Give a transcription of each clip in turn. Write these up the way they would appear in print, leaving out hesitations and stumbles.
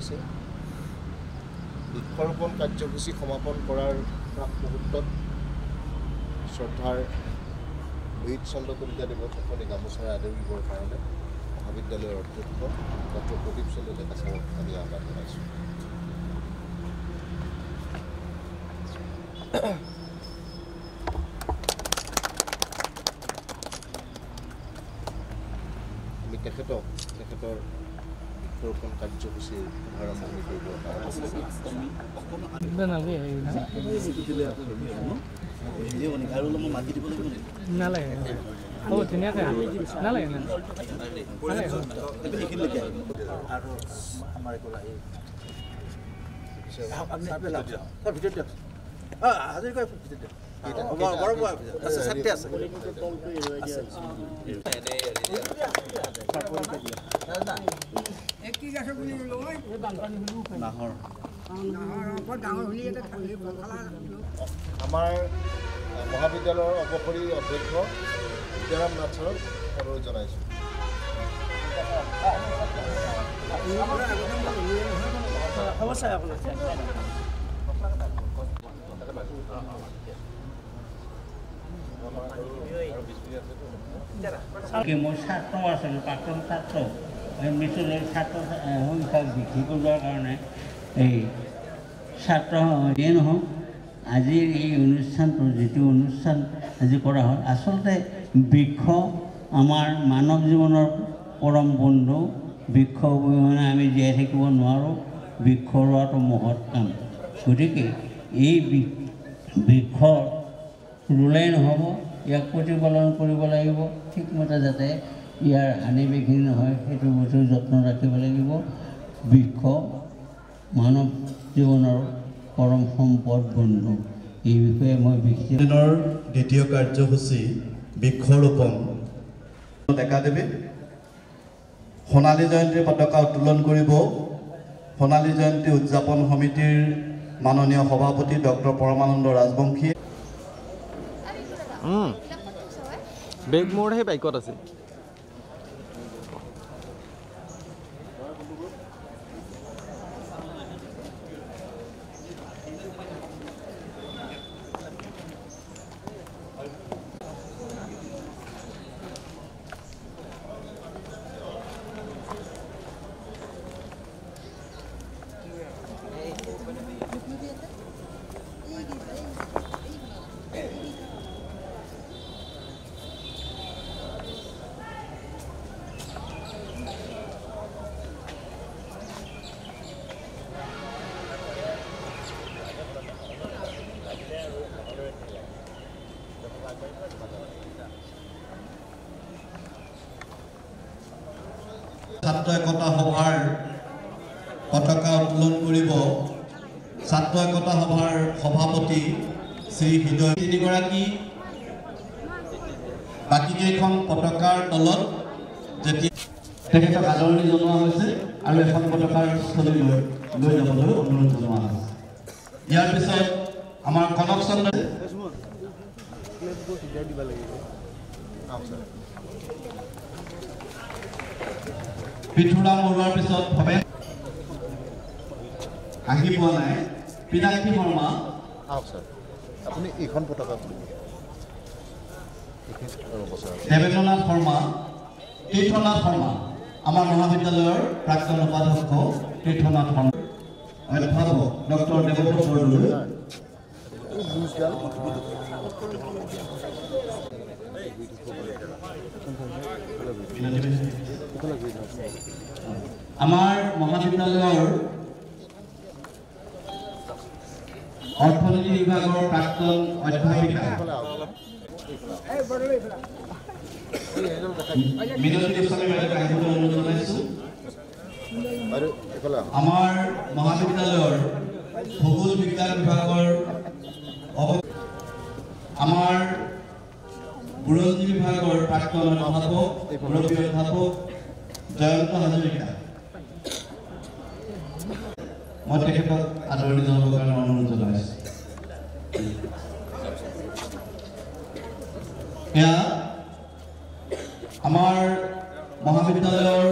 আছে বৃক্ষৰোপণ কাৰ্যসূচী সমাপন কৰাৰ প্ৰাক মুহূৰ্তত শ্ৰদ্ধাৰ বীৰ চন্দ্ৰ কলিতা দেৱক গামোচাৰে আদৰিবৰ কাৰণে মহাবিদ্যালয়ৰ অধ্যক্ষ ডক্টৰ প্ৰদীপ চন্দ্ৰ ডেকা ছাৰক আমি আহ্বান জনাইছোঁ। আমি তেখেতৰ বৃক্ষৰোপণ কাৰ্যসূচীৰ শুভাৰম্ভণি কৰিবৰ কাৰণে আমাৰ মহাবিদ্যালয়ৰ অৱসৰী অধ্যক্ষ বিদ্যাৰাম নাথ ছাৰক অনুৰোধ জনাইছোঁ। মোৰ ছাত্ৰ আছিলোঁ প্ৰাক্তন ছাত্ৰ মিছনৰ ছাত্ৰ সংখ্যা বৃদ্ধি কৰিবৰ কাৰণে এই ছাত্ৰ যিয়ে নহওক আজিৰ এই অনুষ্ঠানটো যিটো অনুষ্ঠান আজি কৰা হ'ল আচলতে বৃক্ষ আমাৰ মানৱ জীৱনৰ পৰম বন্ধু। বৃক্ষ অবিহনে আমি জীয়াই থাকিব নোৱাৰোঁ। বৃক্ষ ৰোৱাটো মহৎ কাম। গতিকে এই বৃক্ষ ৰুলেই নহ'ব, ইয়াক প্ৰতিপালন কৰিব লাগিব। ঠিকমতে যাতে ইয়াৰ হানি বিঘিনি নহয় সেইটো বস্তু যত্ন ৰাখিব লাগিব। বৃক্ষ মানৱ জীৱনৰ পৰম সম্পদ বন্ধু। এই বিষয়ে মই বিশেষৰ দ্বিতীয় কাৰ্যসূচী বৃক্ষৰোপণ ডেকাদেৱে সোণালী জয়ন্তী পতাকা উত্তোলন কৰিব। সোণালী জয়ন্তী উদযাপন সমিতিৰ মাননীয় সভাপতি ডক্টৰ পৰমানন্দ ৰাজবংশী। বেগ মোৰ সেই বাইকত আছে। ছাত্ৰ একতা সভাৰ পতাকা উত্তোলন কৰিব ছাত্ৰ একতা সভাৰ সভাপতি শ্ৰী হৃদয়। তিনিগৰাকী বাকীকেইখন পতাকাৰ তলত যেতিয়া তেখেতক আদৰণি জনোৱা হৈছে আৰু এখন পতাকাৰ স্থলীলৈ লৈ যাবলৈ অনুৰোধ জনোৱা হৈছে। ইয়াৰ পিছত আমাৰ কনক চন্দ্ৰ পিঠুৰাম বৰুৱাৰ পিছত ভৱেশ আহি পোৱা নাই। পিনাক্ষী শৰ্মা আপুনি এইখন পতাকা দেৱেন্দ্ৰনাথ শৰ্মা, তীৰ্থনাথ শৰ্মা আমাৰ মহাবিদ্যালয়ৰ প্ৰাক্তন উপাধ্যক্ষ তীৰ্থনাথ শৰ্মা, অধ্যাপক ডক্টৰ দেৱব্ৰত বৰদলৈ, আমাৰ মহাবিদ্যালয়ৰ অৰ্থনীতি বিভাগৰ প্ৰাক্তন অধ্যাপিকা মিনতি গোস্বামী বাইদেউক আহিবলৈ অনুৰোধ জনাইছোঁ। আমাৰ মহাবিদ্যালয়ৰ ভূগোল বিজ্ঞান বিভাগৰ আমাৰ বুৰঞ্জী বিভাগৰ প্ৰাক্তন অধ্যাপক মুৰব্বী অধ্যাপক জয়ন্ত হাজৰিকা, মই তেখেতক আদৰণি জনাবৰ কাৰণে অনুৰোধ জনাইছোঁ। এয়া আমাৰ মহাবিদ্যালয়ৰ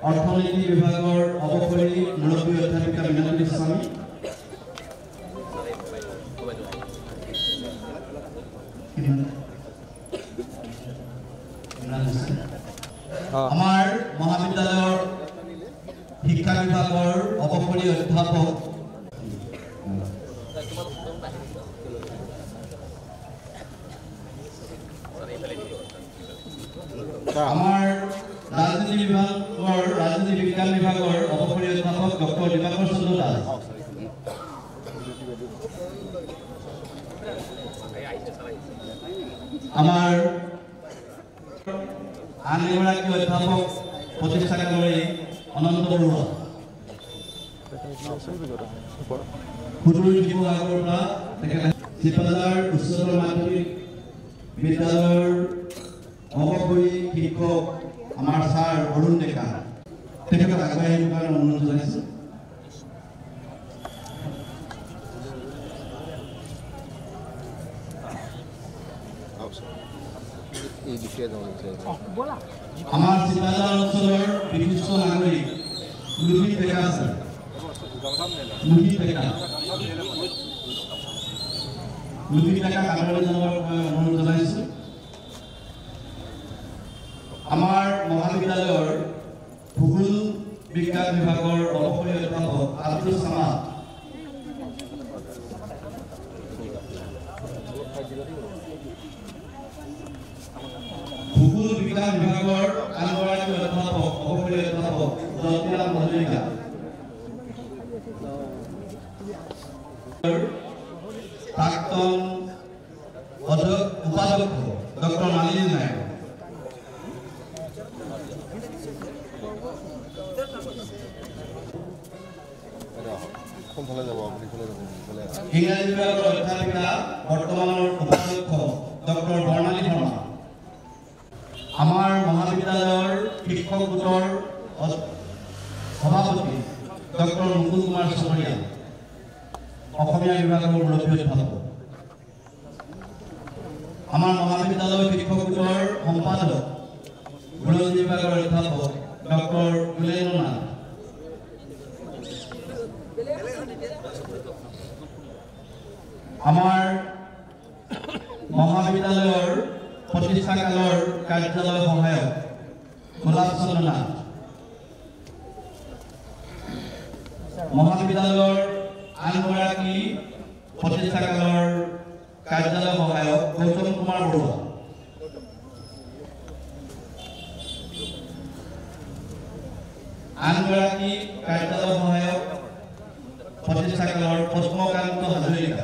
অৰ্থনীতি বিভাগৰ অৱসৰী মুৰব্বী অধ্যাপিকা মিনতি স্বামী, আমাৰ মহাবিদ্যালয়ৰ শিক্ষা বিভাগৰ অপকাৰী অধ্যাপক আমাৰ ৰাজনীতি বিজ্ঞান বিভাগৰ অপকাৰী অধ্যাপক ডক্টৰ দিবাকৰ চন্দ্ৰ দাস, আমাৰ আন এগৰাকী অধ্যাপক প্ৰতিষ্ঠাকাৰী অনন্ত বৰুৱা, সুদূৰ শিৱসাগৰৰ পৰা তেখেতে চিপাজাৰ উচ্চতৰ মাধ্যমিক বিদ্যালয়ৰ অপকাৰী শিক্ষক আমাৰ ছাৰ অৰুণ ডেকা, তেখেতক আগুৱাই আহিবৰ কাৰণে অনুৰোধ জনাইছোঁ। আমাৰ চিপাজাৰ অঞ্চলৰ বিশিষ্ট নাগৰিক লুহিত ডেকা আছে, লুহিত ডেকা আদৰণি জনাবৰ অনুৰোধ জনাইছোঁ। আমাৰ মহাবিদ্যালয়ৰ ভূগোল বিজ্ঞান বিভাগৰ অপকাৰী অধ্যাপক আব্দুল সামাদ, ভূগোল বিজ্ঞান বিভাগৰ আন এগৰাকী অধ্যাপক অপকাৰী অধ্যাপক জয়ন্তৰাম হাজৰিকা, প্ৰাক্তন উপাধ্যক্ষ ডক্টৰ মালিনী নায়ক, ইংৰাজী বিভাগৰ অধ্যাপিকা বৰ্তমানৰ উপাধ্যক্ষ ডক্টৰ বৰ্ণালী শৰ্মা, আমাৰ মহাবিদ্যালয়ৰ শিক্ষক গোটৰ সভাপতি ডক্টৰ মুকুল কুমাৰ চহৰীয়া, অসমীয়া বিভাগৰ মুৰব্বী অধ্যাপক, আমাৰ মহাবিদ্যালয়ৰ শিক্ষক গোটৰ সম্পাদক বুৰঞ্জী বিভাগৰ অধ্যাপক ডক্টৰ গুলেন নাথ, আমাৰ মহাবিদ্যালয়ৰ প্ৰতিষ্ঠাকালৰ কাৰ্যালয় সহায়ক গোলাপ চন্দ্ৰ নাথ, মহাবিদ্যালয়ৰ আন এগৰাকী প্ৰতিষ্ঠাকালৰ কাৰ্যালয় সহায়ক গৌতম কুমাৰ বৰুৱা, আন এগৰাকী কাৰ্যালয় সহায়ক প্ৰতিষ্ঠাকালৰ পদ্মকান্ত হাজৰিকা,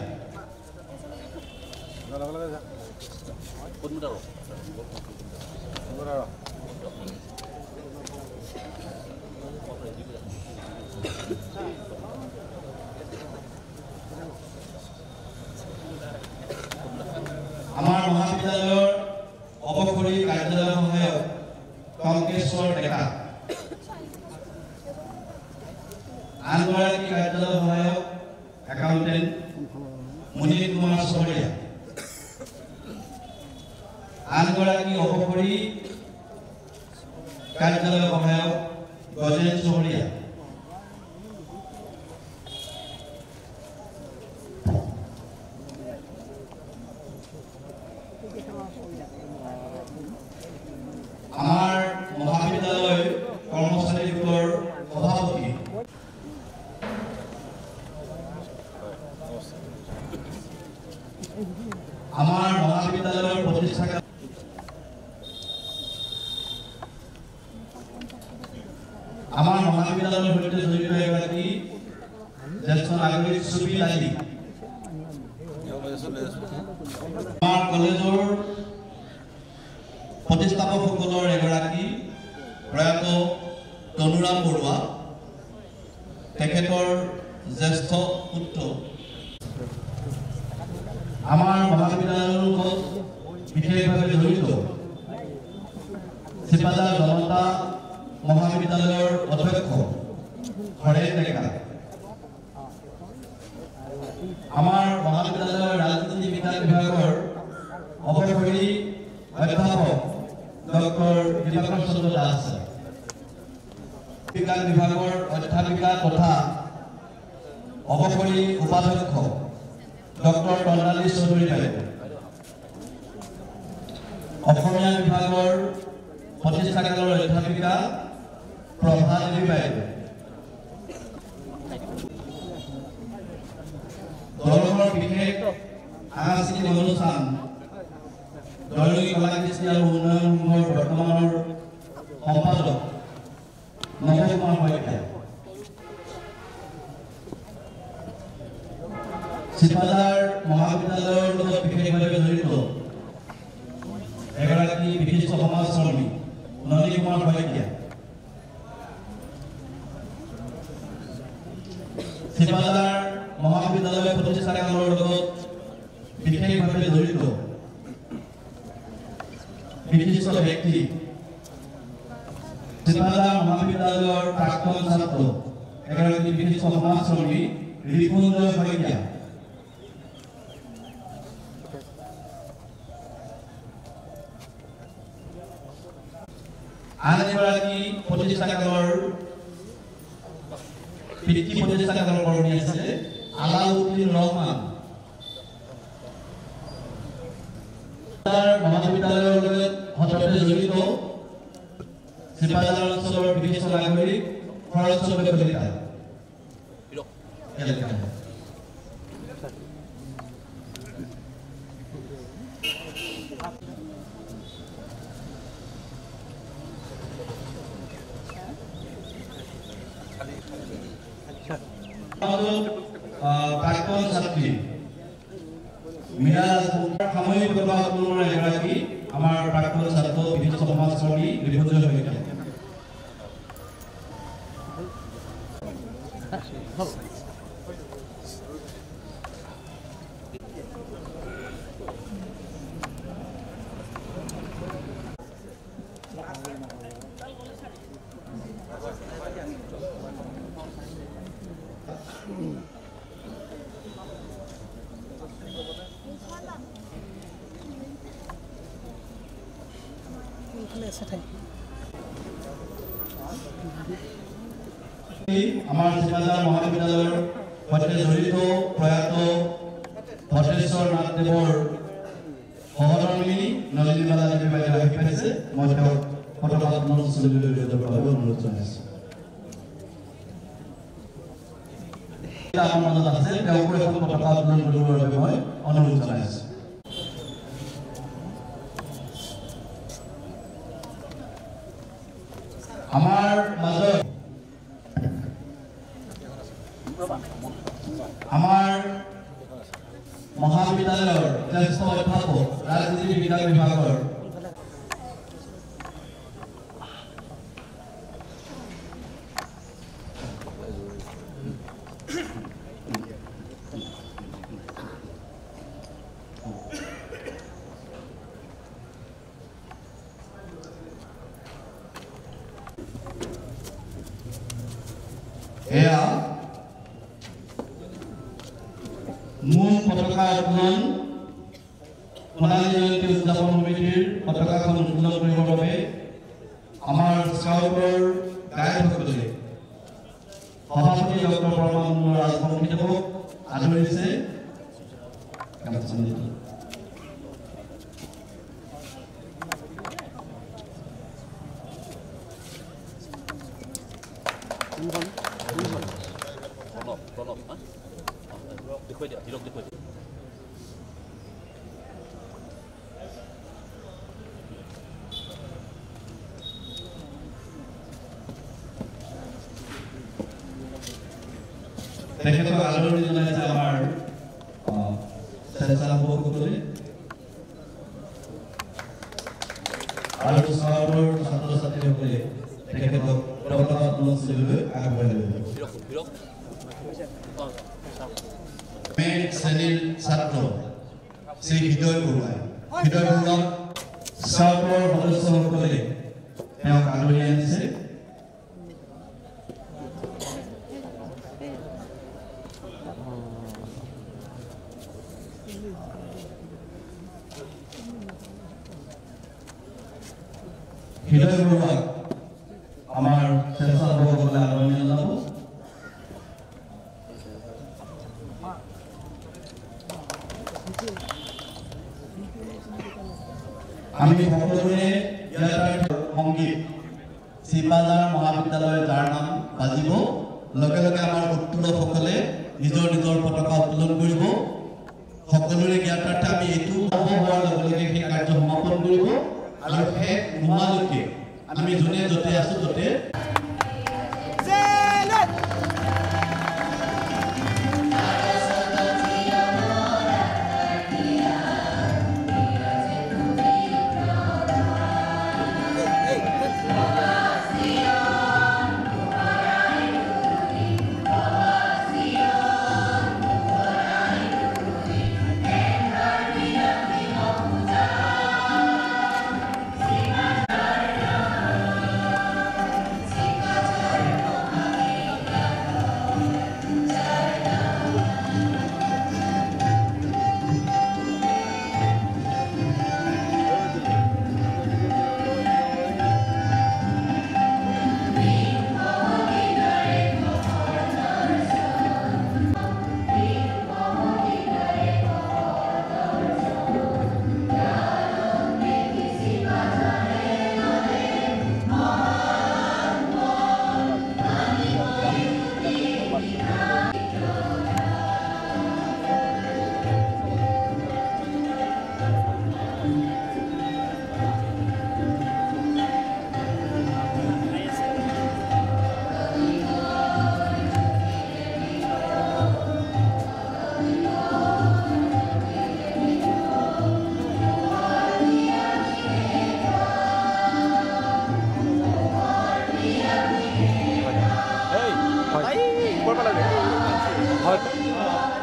আমাৰ মহাবিদ্যালয়ৰ অপকাৰী কাৰ্যালয় সহায়ক কংকেশ্বৰ ডেকা, আন এগৰাকী কাৰ্যালয় সহায়ক একাউণ্টেণ্ট মুনীল কুমাৰ চহৰীয়া, আন এগৰাকী অপকাৰী কাৰ্যালয় সহায়ক গজেন চহৰীয়া, আমাৰ মহাবিদ্যালয় কৰ্মচাৰী গোটৰ সভাপতি আমাৰ মহাবিদ্যালয়ৰ প্ৰতিষ্ঠাতা আমাৰ মহাবিদ্যালয়ৰ সৈতে জড়িত এগৰাকী জ্যেষ্ঠ নাগৰিক সুবীৰ আলী, আমাৰ কলেজৰ প্ৰতিষ্ঠাপকসকলৰ এগৰাকী প্ৰয়াত তনুৰাম বৰুৱা, তেখেতৰ জ্যেষ্ঠ পুত্ৰ, আমাৰ মহাবিদ্যালয়ৰ লগত বিশেষভাৱে জড়িত চিপাজাৰ জনতা মহাবিদ্যালয়ৰ অধ্যক্ষ হৰেণ ডেকা, আমাৰ মহাবিদ্যালয়ৰ ৰাজনীতি বিজ্ঞান বিভাগৰ অপকাৰী অধ্যাপক ডক্টৰ দিবাকৰ চন্দ্ৰ দাস, বিজ্ঞান বিভাগৰ অধ্যাপিকা অধ্যাপিকা তথা অৱসৰী উপাধ্যক্ষ ডক্টৰ তন্দালী চৌধুৰী বাইদেউ, অসমীয়া বিভাগৰ প্ৰতিষ্ঠাকালৰ অধ্যাপিকা প্ৰভা দেৱী বাইদেউ, দলৰ বিশেষ সাংস্কৃতিক অনুষ্ঠান দৈনিক কলাকৃষ্টি আৰু উন্নয়ন সংঘৰ বৰ্তমানৰ সম্পাদক নৱ কুমাৰ শইকীয়া, চিপাঝাৰ মহাবিদ্যালয়ৰ লগত বিশেষভাৱে জড়িত এগৰাকী বিশিষ্ট সমাজকৰ্মী ননী কুমাৰ শইকীয়া, চিপাঝাৰ মহাবিদ্যালয় প্ৰতিষ্ঠাকালৰ লগত বিশেষভাৱে জড়িত বিশিষ্ট ব্যক্তি চিপাঝাৰ মহাবিদ্যালয়ৰ প্ৰাক্তন ছাত্ৰ এগৰাকী বিশিষ্ট সমাজকৰ্মী ৰিপুঞ্জয় শইকীয়া, আন এগৰাকী প্ৰতিষ্ঠাকালৰ পিতৃ প্ৰতিষ্ঠাকালৰ কৰ্মী আছে আলাউদ্দিন ৰহমান, মহাবিদ্যালয়ৰ লগত জড়িত চিপাঝাৰ অঞ্চলৰ বিশিষ্ট নাগৰিক শৰৎ চন্দ্ৰ কলিতা, প্ৰাক্তন ছাত্ৰী মীৰা সাময়িক প্ৰকাশনৰ এগৰাকী আমাৰ প্ৰাক্তন ছাত্ৰ বিশিষ্ট সমাজকৰ্মী ৰিপুঞ্জয় শইকীয়া, আমাৰ চিপাঝাৰ মহাবিদ্যালয়ৰ সৈতে জড়িত প্ৰয়াত ভদ্ৰেশ্বৰ নাথদেৱৰ সহধৰ্মিনী নলিনীবালা দেৱী বাইদেউ আহি পাইছে। মই তেওঁক পতাকা অনুৰোধ জনাইছোঁ। আমাৰ মাজত আছে, তেওঁকো এখন পতাকা উত্তোলন কৰিবৰ বাবে মই অনুৰোধ জনাইছোঁ। আমাৰ মাজত আমাৰ মহাবিদ্যালয়ৰ জ্যেষ্ঠ অধ্যাপক ৰাজনীতি বিজ্ঞান বিভাগৰ এয়া মূল পতাকা উত্তোলন সোণালী জয়ন্তী উদযাপন সমিতিৰ পতাকাখন উত্তোলন কৰিবৰ বাবে আমাৰ স্কাউটৰ গায়কসকলে সভাপতি ডক্টৰ পৰমানন্দ ৰাজবংশীদেৱক আদৰিছে। তেখেতক আদৰণি জনাইছে আমাৰ স্বেচ্ছাসেৱকসকলে আৰু স্কাউটৰ ছাত্ৰ ছাত্ৰীসকলে তেখেতক পতাকা উত্তোলন কৰিবলৈ আগবঢ়াই লৈ শ্ৰেণীৰ ছাত্ৰ শ্ৰী হৃদয় বৰুৱাই স্কাউটৰ সদস্যসকলে তেওঁক আদৰি আনিছে। হৃদয় বৰুৱাক আমাৰ স্বেচ্ছাসেৱকসকলে আদৰণি জনাব। আমি সকলোৱে ইয়াৰ সংগীত চিপাজাৰ মহাবিদ্যালয় যাৰ নাম বাজিব লগে লগে আমাৰ উত্তোলকসকলে নিজৰ নিজৰ পতাকা উত্তোলন কৰিব সকলোৰে জ্ঞাতাৰ্থে আমি এইটো হোৱাৰ লগে লগে সেই কাৰ্য সমাপন কৰিব আৰু শেষ নোহোৱালৈকে আমি যোনে য'তে আছো ত'তে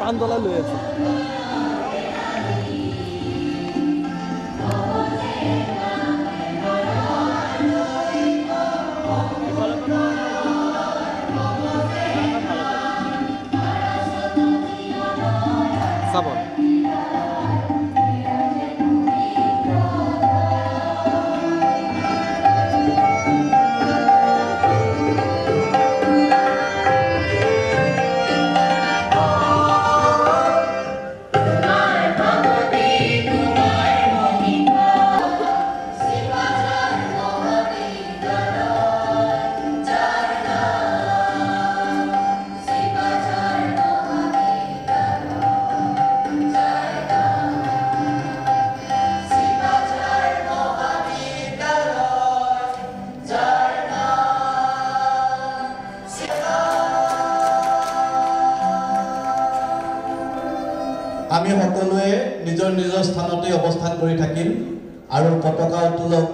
পানডলা লৈ আছে চাব আমি সকলোৱে নিজৰ নিজৰ স্থানতে অৱস্থান কৰি থাকিম আৰু পতাকা উত্তোলক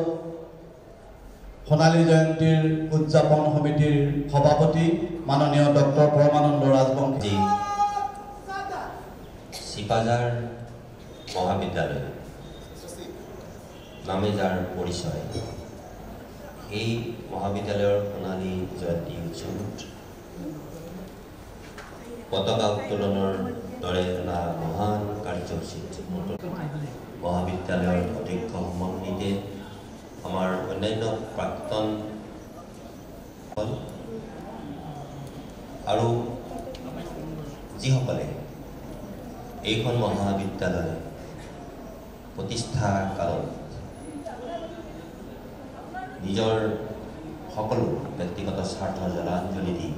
সোণালী জয়ন্তীৰ উদযাপন সমিতিৰ সভাপতি মাননীয় ডক্টৰ পৰমানন্দ ৰাজবংশী চিপাজাৰ মহাবিদ্যালয় নামে যাৰ পৰিচয় এই মহাবিদ্যালয়ৰ সোণালী জয়ন্তী উৎসৱত পতাকা উত্তোলনৰ দৰে এটা মহান কাৰ্যসূচীত মহাবিদ্যালয়ৰ অধ্যক্ষ সমন্বিতে আমাৰ অন্যান্য প্ৰাক্তন আৰু যিসকলে এইখন মহাবিদ্যালয় প্ৰতিষ্ঠা কালত নিজৰ সকলো ব্যক্তিগত স্বাৰ্থ জলাঞ্জলি দি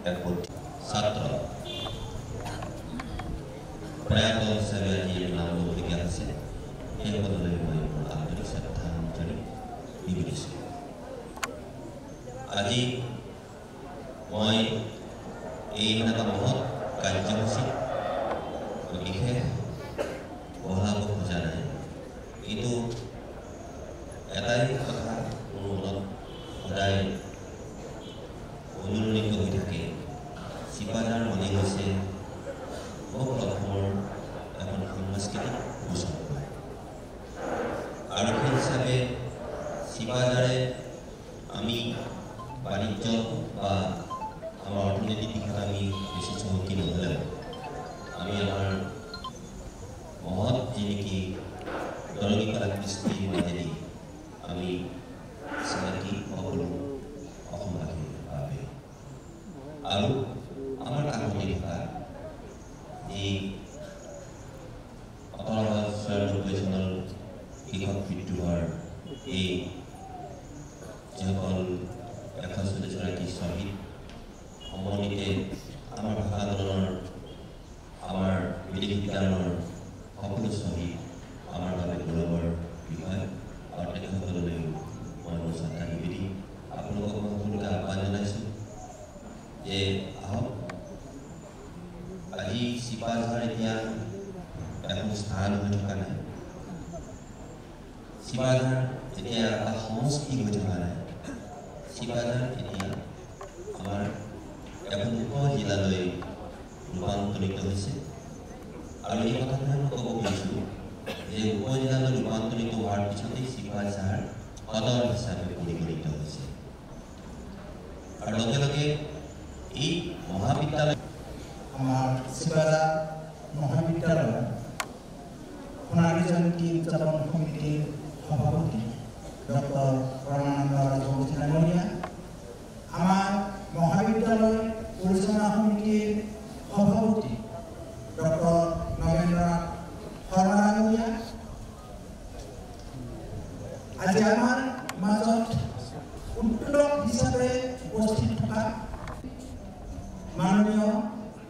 এক ছাত্ৰ প্ৰয়াত হিচাপে আজি নাম ল'বলগীয়া হৈছে সেইসকললৈ মই আন্তৰিক শ্ৰদ্ধাঞ্জলি নিবেদিছোঁ আজি মই এই এটা মহৎ কাৰ্যসূচী বিশেষ বঢ়াব খোজা নাই কিন্তু এটাই কথা মোৰ মনত সদায় অনুৰণিত হৈ থাকে চিপাজাৰ মানে হৈছে সমগ্ৰ অসমৰ এখন সাংস্কৃতিক গোচৰ আৰু সেই হিচাপে চিপাজাৰে আমি বাণিজ্য বা আমাৰ অৰ্থনৈতিক দিশত আমি বেছি চহকী নহ'লেও আমি আমাৰ মহৎ যি নেকি দলনী কলা কৃষ্টিৰ মাজেদি আমি চিনাকি সকলো অসমবাসীৰ বাবে আৰু আমাৰ কাকতি থকা যি 1894 চনৰ কৃষক মৃত্যু হোৱাৰ এই যিসকল 140গৰাকী শ্বহীদ সমন্বিতে আমাৰ ভাষা আন্দোলনৰ আমাৰ বিদেশী বিজ্ঞানৰ সকলো শ্বহীদ আমাৰ বাবে গৌৰৱৰ বিষয় আৰু তেখেতসকললৈ মই মোৰ শ্ৰদ্ধা নিবেদি আপোনালোকক মই সকলোকে আহ্বান জনাইছোঁ যে আহক আজি চিপাঝাৰ এতিয়া এখন স্থান হৈ থকা নাই চিপাঝাৰ এতিয়া এটা সংস্কৃতি হৈ থকা নাই চিপাঝাৰ এতিয়া আমাৰ এখন উপজিলালৈ ৰূপান্তৰিত হৈছে আৰু এই কথাটো মই ক'ব খুজিছোঁ যে উপজিলালৈ ৰূপান্তৰিত হোৱাৰ পিছতেই চিপাঝাৰ সদৰ হিচাপে পৰিগণিত হৈছে আৰু লগে লগে এই মহাবিদ্যালয় আমাৰ চিপাঝাৰ মহাবিদ্যালয় সোণালী জয়ন্তী উদযাপন সমিতিৰ সভাপতি ডক্টৰ পৰমানন্দ ৰাজবংশী ডাঙৰীয়া আমাৰ মহাবিদ্যালয় পৰিচালনা সমিতিৰ সভাপতি ডক্টৰ নগেন্দ্ৰনাথ শৰ্মা ডাঙৰীয়া আজি আমাৰ মাজত উদ্বোধক হিচাপে উপস্থিত থকা মাননীয়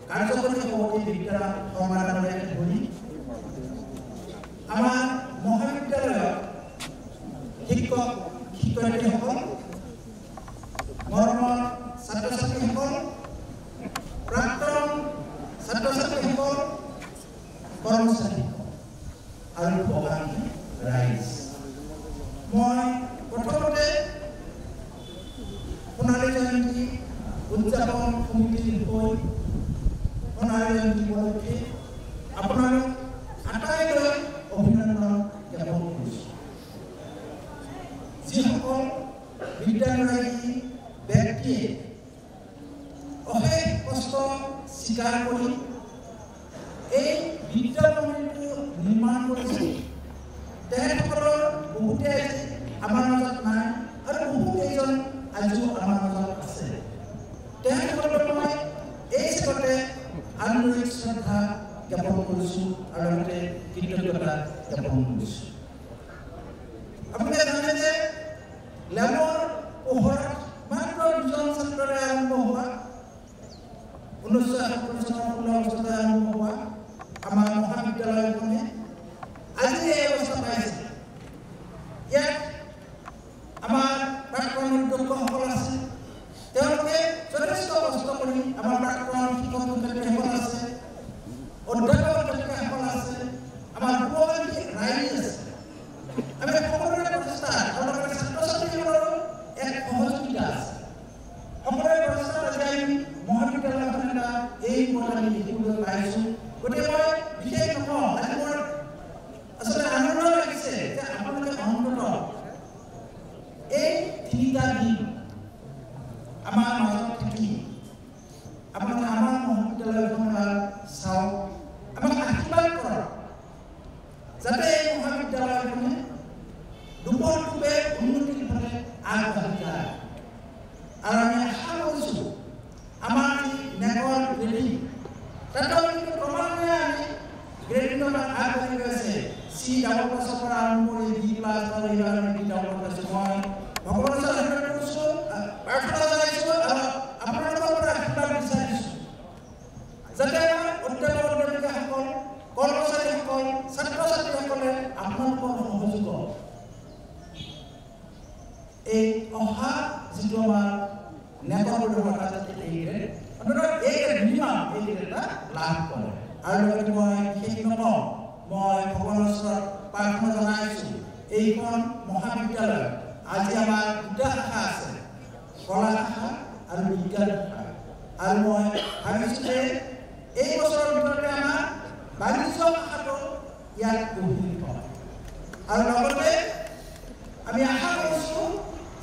কাৰ্যকৰী সভাপতি বিদ্যানাথ শৰ্মা ডাঙৰীয়াকে ধৰি আমাৰ মহাবিদ্যালয়ৰ শিক্ষক শিক্ষয়িত্ৰীসকল মৰমৰ ছাত্ৰ ছাত্ৰীসকল প্ৰাক্তন ছাত্ৰ ছাত্ৰীসকল কৰ্মচাৰীসকল আৰু ভগানী ৰাইজ মই প্ৰথমতে সোণালী জয়ন্তী উদযাপন সমিতিৰ হৈ সোণালী জয়ন্তী উপলক্ষে আপোনালোক আটাইলৈ অভিনন্দন জ্ঞাপন কৰিছোঁ যিসকল বিদ্যানুৰাগী ব্যক্তিয়ে অশেষ কষ্ট স্বীকাৰ কৰি এই বিদ্যামন্দিৰটো নিৰ্মাণ কৰিছে তেখেতসকলৰ বহুতে আজি আমাৰ মাজত নাই আৰু বহুকেইজন আজিও আমাৰ মাজত আছে তেখেতসকলৰ মই এই স্থানতে আন্তৰিক শ্ৰদ্ধা জ্ঞাপন কৰিছোঁ আৰু লগতে কৃতজ্ঞতা জ্ঞাপন কৰিছোঁ আপোনালোকে জানে যে লেমৰ পোহৰত মাত্ৰ দুজন ছাত্ৰৰে আৰম্ভ হোৱা 1977 চনৰ 16 বছৰতে আৰম্ভ হোৱা আমাৰ মহাবিদ্যালয়খনে আজি এই অৱস্থা পাইছে ইয়াত আমাৰ প্ৰাক্তন অধ্যক্ষসকল আছে তেওঁলোকে যথেষ্ট কষ্ট কৰি আমাৰ প্ৰাক্তন শিক্ষক শিক্ষয়িত্ৰীসকল আছে অধ্যাপক অধ্যাপিকাসকল আছে আমাৰ উপকাৰী ৰাইজ আছে আমি সকলোৰে প্ৰচেষ্টা আৰু লগতে ছাত্ৰ ছাত্ৰীসকলৰো এক সহযোগিতা আছে সকলোৰে প্ৰচেষ্টা আজি আমি মহাবিদ্যালয়খন এটা এই পথ আমি দেখিবলৈ পাইছোঁ গতিকে মই বিশেষ নকওঁ আজি মোৰ আচলতে আনন্দ লাগিছে যে আপোনালোকে অন্ততঃ এই তিনিটা দিন আমাৰ মাজত থাকি আপোনালোকে আমাৰ মহাবিদ্যালয়খন চাওক আমাক আশীৰ্বাদ কৰক যাতে এই মহাবিদ্যালয়খনে দুপৰপূবে উন্নতিৰ ফালে আগবাঢ়ি যায় আৰু আমি আশা কৰিছোঁ আমাৰ যি নেকৰ গ্ৰেডিং তাতো ক্ৰমান্বয়ে আমি গ্ৰেডিঙত আগবাঢ়ি গৈছে C++ পৰা আৰম্ভ কৰি B+ আৰু এইবাৰ আমি D++ মই ভগৱানৰ ওচৰত আশীৰ্বাদ কৰিছোঁ প্ৰাৰ্থনা জনাইছোঁ আৰু আপোনালোকৰ পৰা আশীৰ্বাদ বিচাৰিছোঁ যাতে আমাৰ অধ্যাপক অধ্যাপিকাসকল কৰ্মচাৰীসকল ছাত্ৰ ছাত্ৰীসকলে আপোনালোকৰ সহযোগত এই অহা যিটো আমাৰ নেকৰ ব্যৱহাৰ যাতে এই গ্ৰেড অন্ততঃ এই মিনিমাম এই গ্ৰেড এটা লাভ কৰে আৰু লগতে মই বিশেষ নকওঁ মই ভগৱানৰ ওচৰত প্ৰাৰ্থনা জনাইছোঁ এইখন মহাবিদ্যালয় আজি আমাৰ দুটা শাখা আছে কলা শাখা আৰু বিজ্ঞান শাখা আৰু মই ভাবিছোঁ যে এই বছৰৰ ভিতৰতে আমাৰ বাণিজ্য শাখাটো ইয়াত গঢ়ি হয় আৰু লগতে আমি আশা কৰিছোঁ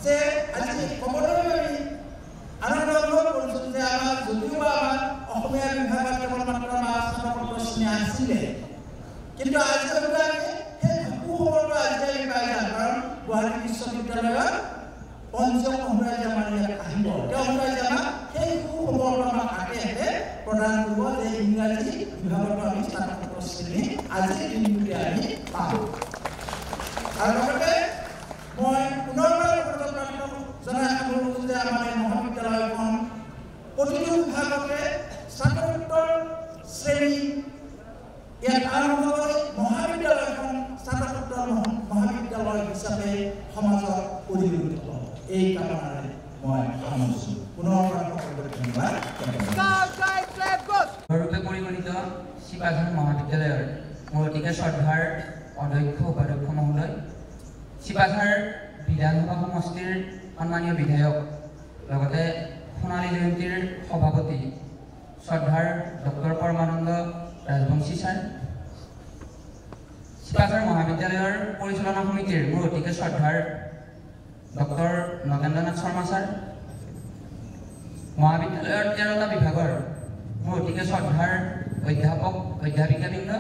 যে আজি ক'বলৈ আমি আনন্দ অনুভৱ কৰিছোঁ যে আমাৰ যদিও আমাৰ অসমীয়া বিভাগত কেৱল মাত্ৰ আমাৰ স্নাতকোত্তৰ শ্ৰেণী আছিলে কিন্তু আজি আমি সেই সুখবৰটো আজি আমি পাই যাম কাৰণ গুৱাহাটী বিশ্ববিদ্যালয়ত পঞ্চম অনুৰাগী আমাৰ ইয়াত আহিব তেওঁ অনুৰাগী আমাক সেই সুখবৰটো আমাক আগে আগে প্ৰদান কৰিব যে ইংৰাজী বিভাগত আমি স্নাতকোত্তৰ শ্ৰেণী আজিৰ দিনটোতে আমি পাম আৰু লগতে মই পুনৰবাৰ জনাই আছোঁ যে আমাৰ এই মহাবিদ্যালয়খন প্ৰতিটো বিভাগতে স্নাতকোত্তৰ শ্ৰেণী ইয়াত আৰম্ভ কৰি মহাবিদ্যালয়খন স্নাতকোত্তৰ মহাবিদ্যালয় হিচাপে সমাজত পৰিগণিত হ'ব। এই কামনাৰে মই সামৰিছোঁ। পুনৰবাৰ সকলোকে ধন্যবাদ। ঘৰৰূপে পৰিগণিত চিপাঝাৰ মহাবিদ্যালয়ৰ মোৰ অতিকে শ্ৰদ্ধাৰ অধ্যক্ষ উপাধ্যক্ষ মহোদয়, চিপাঝাৰ বিধানসভা সমষ্টিৰ সন্মানীয় বিধায়ক, লগতে সোণালী জয়ন্তীৰ সভাপতি শ্ৰদ্ধাৰ ডক্টৰ পৰমানন্দ ৰাজবংশী ছাৰ, চিপাঝাৰ মহাবিদ্যালয়ৰ পৰিচালনা সমিতিৰ মোৰ অতিকে শ্ৰদ্ধাৰ ডক্টৰ নগেন্দ্ৰনাথ শৰ্মা ছাৰ, মহাবিদ্যালয়ৰ 13টা বিভাগৰ মোৰ অতিকে শ্ৰদ্ধাৰ অধ্যাপক অধ্যাপিকাবৃন্দ,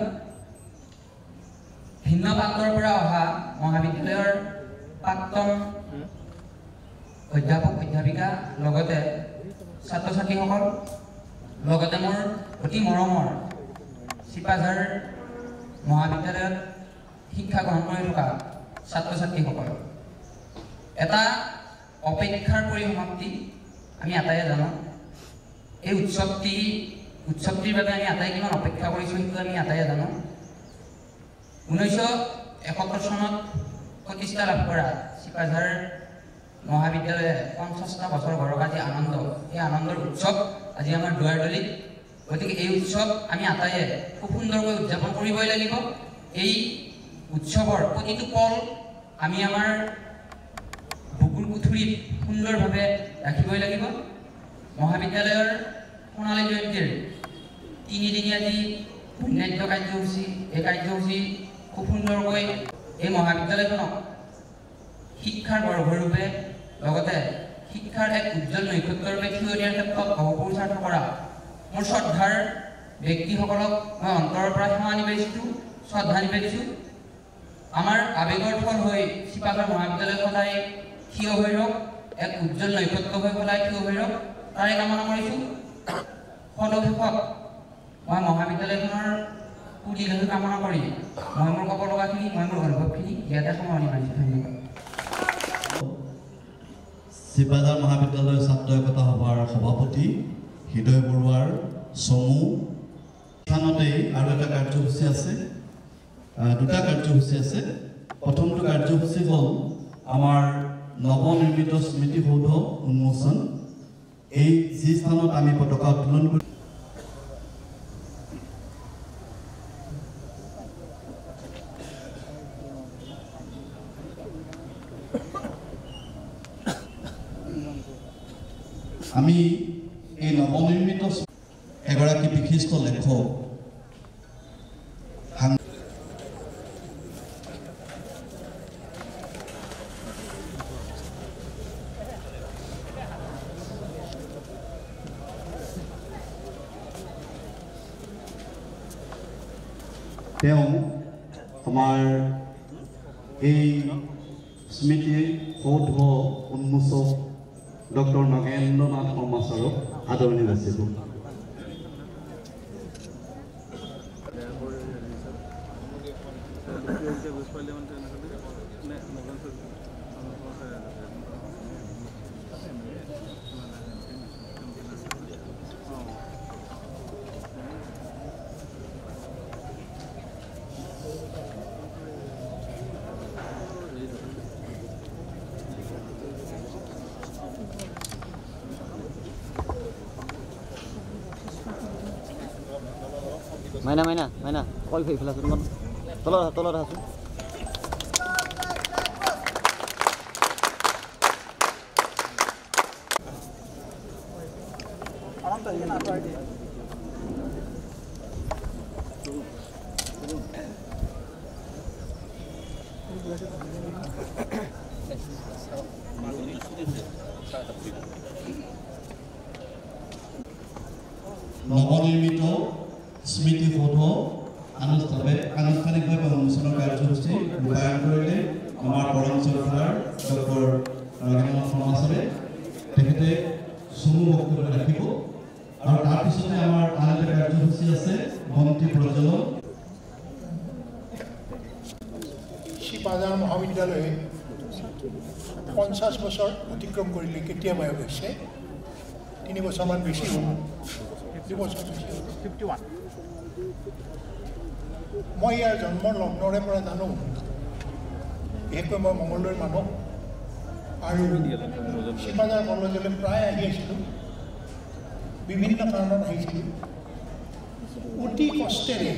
ভিন্ন প্ৰান্তৰ পৰা অহা মহাবিদ্যালয়ৰ প্ৰাক্তন অধ্যাপক অধ্যাপিকা, লগতে ছাত্ৰ ছাত্ৰীসকল, লগতে মোৰ অতি মৰমৰ চিপাঝাৰ মহাবিদ্যালয়ত শিক্ষা গ্ৰহণ কৰি থকা ছাত্ৰ ছাত্ৰীসকল, এটা অপেক্ষাৰ পৰিসমাপ্তি আমি আটাইয়ে জানো। এই উৎসৱটিৰ বাবে আমি আটাই কিমান অপেক্ষা কৰিছোঁ সেইটো আমি আটাইয়ে জানো। 1971 চনত প্ৰতিষ্ঠা লাভ কৰা চিপাঝাৰ মহাবিদ্যালয়ে 50টা বছৰ গড়কা যি আনন্দ, এই আনন্দৰ উৎসৱ আজি আমাৰ দুৱাৰদলিত। গতিকে এই উৎসৱ আমি আটাইয়ে খুব সুন্দৰকৈ উদযাপন কৰিবই লাগিব। এই উৎসৱৰ প্ৰতিটো পল আমি আমাৰ বুকুৰ কুঠুৰিত সুন্দৰভাৱে ৰাখিবই লাগিব। মহাবিদ্যালয়ৰ সোণালী জয়ন্তীৰ 3দিনীয়া যি পুণ্যাদ্য কাৰ্যসূচী, এই কাৰ্যসূচী খুব সুন্দৰকৈ এই মহাবিদ্যালয়খনক শিক্ষাৰ গৰ্ভৰূপে, লগতে শিক্ষাৰ এক উজ্জ্বল নৈকট্যৰূপে থিয় দিয়াৰ ক্ষেত্ৰত অহপুৰুষাৰ্থ কৰা মোৰ শ্ৰদ্ধাৰ ব্যক্তিসকলক মই অন্তৰৰ পৰা সেৱা নিবেদিছোঁ, শ্ৰদ্ধা নিবেদিছোঁ। আমাৰ আৱেগৰ ফল হৈ চিপাঝাৰ মহাবিদ্যালয় সদায় থিয় হৈ ৰওক, এক উজ্জ্বল নৈকট্য হৈ সদায় থিয় হৈ ৰওক, তাৰে কামনা কৰিছোঁ। ফলশেষত মই মহাবিদ্যালয়খনৰ সুদীৰ্ঘ কামনা কৰি মই মোৰ ক'ব লগাখিনি, মই মোৰ অনুভৱখিনি ইয়াতে সামৰণি মাৰিছোঁ। ধন্যবাদ। চিপাঝাৰ মহাবিদ্যালয় ছাত্ৰ একতা সভাৰ সভাপতি হৃদয় বৰুৱাৰ চমু স্থানতেই আৰু এটা কাৰ্যসূচী আছে, দুটা কাৰ্যসূচী আছে। প্ৰথমটো কাৰ্যসূচী হ'ল আমাৰ নৱনিৰ্মিত স্মৃতিসৌধ উন্মোচন। এই যি স্থানত আমি পতাকা উত্তোলন কৰি আমি এই নৱনিৰ্মিত এগৰাকী বিশিষ্ট লেখক তেওঁ আমাৰ এই স্মৃতি সৌধ উন্মোচক ডক্টৰ নগেন্দ্ৰনাথ শৰ্মা ছাৰক আদৰণি যাচিছোঁ। মাইনা মাইনা মাইনা কল ফেৰি ফেলাচোন, তলত আছোঁ। নৱনিৰ্মিত স্মৃতিসৌধ আনুষ্ঠানিকভাৱে উন্মোচনৰ কাৰ্যসূচী ৰূপায়ণ কৰিলে আমাৰ পৰম শ্ৰদ্ধাৰ ডক্টৰ নগেন্দ্ৰনাথ শৰ্মা ছাৰে। তেখেতে চমু বক্তব্য ৰাখিব আৰু তাৰপিছতে আমাৰ আন এটা কাৰ্যসূচী আছে বন্তি প্ৰজ্বলন। চিপাঝাৰ মহাবিদ্যালয় মহাবিদ্যালয়ে 50 বছৰ অতিক্ৰম কৰিলে কেতিয়াবা হৈছে 3 বছৰমান বেছি হ'ল 2 বছৰ বেছি হ'ল 51 মই ইয়াৰ জন্মৰ লগ্নৰে পৰা জানো বিশেষকৈ মই মঙলদৈৰ মানুহ আৰু শিপাজাৰ কলেজলৈ প্ৰায় আহি আছিলোঁ বিভিন্ন কাৰণত আহিছিলোঁ অতি কষ্টেৰে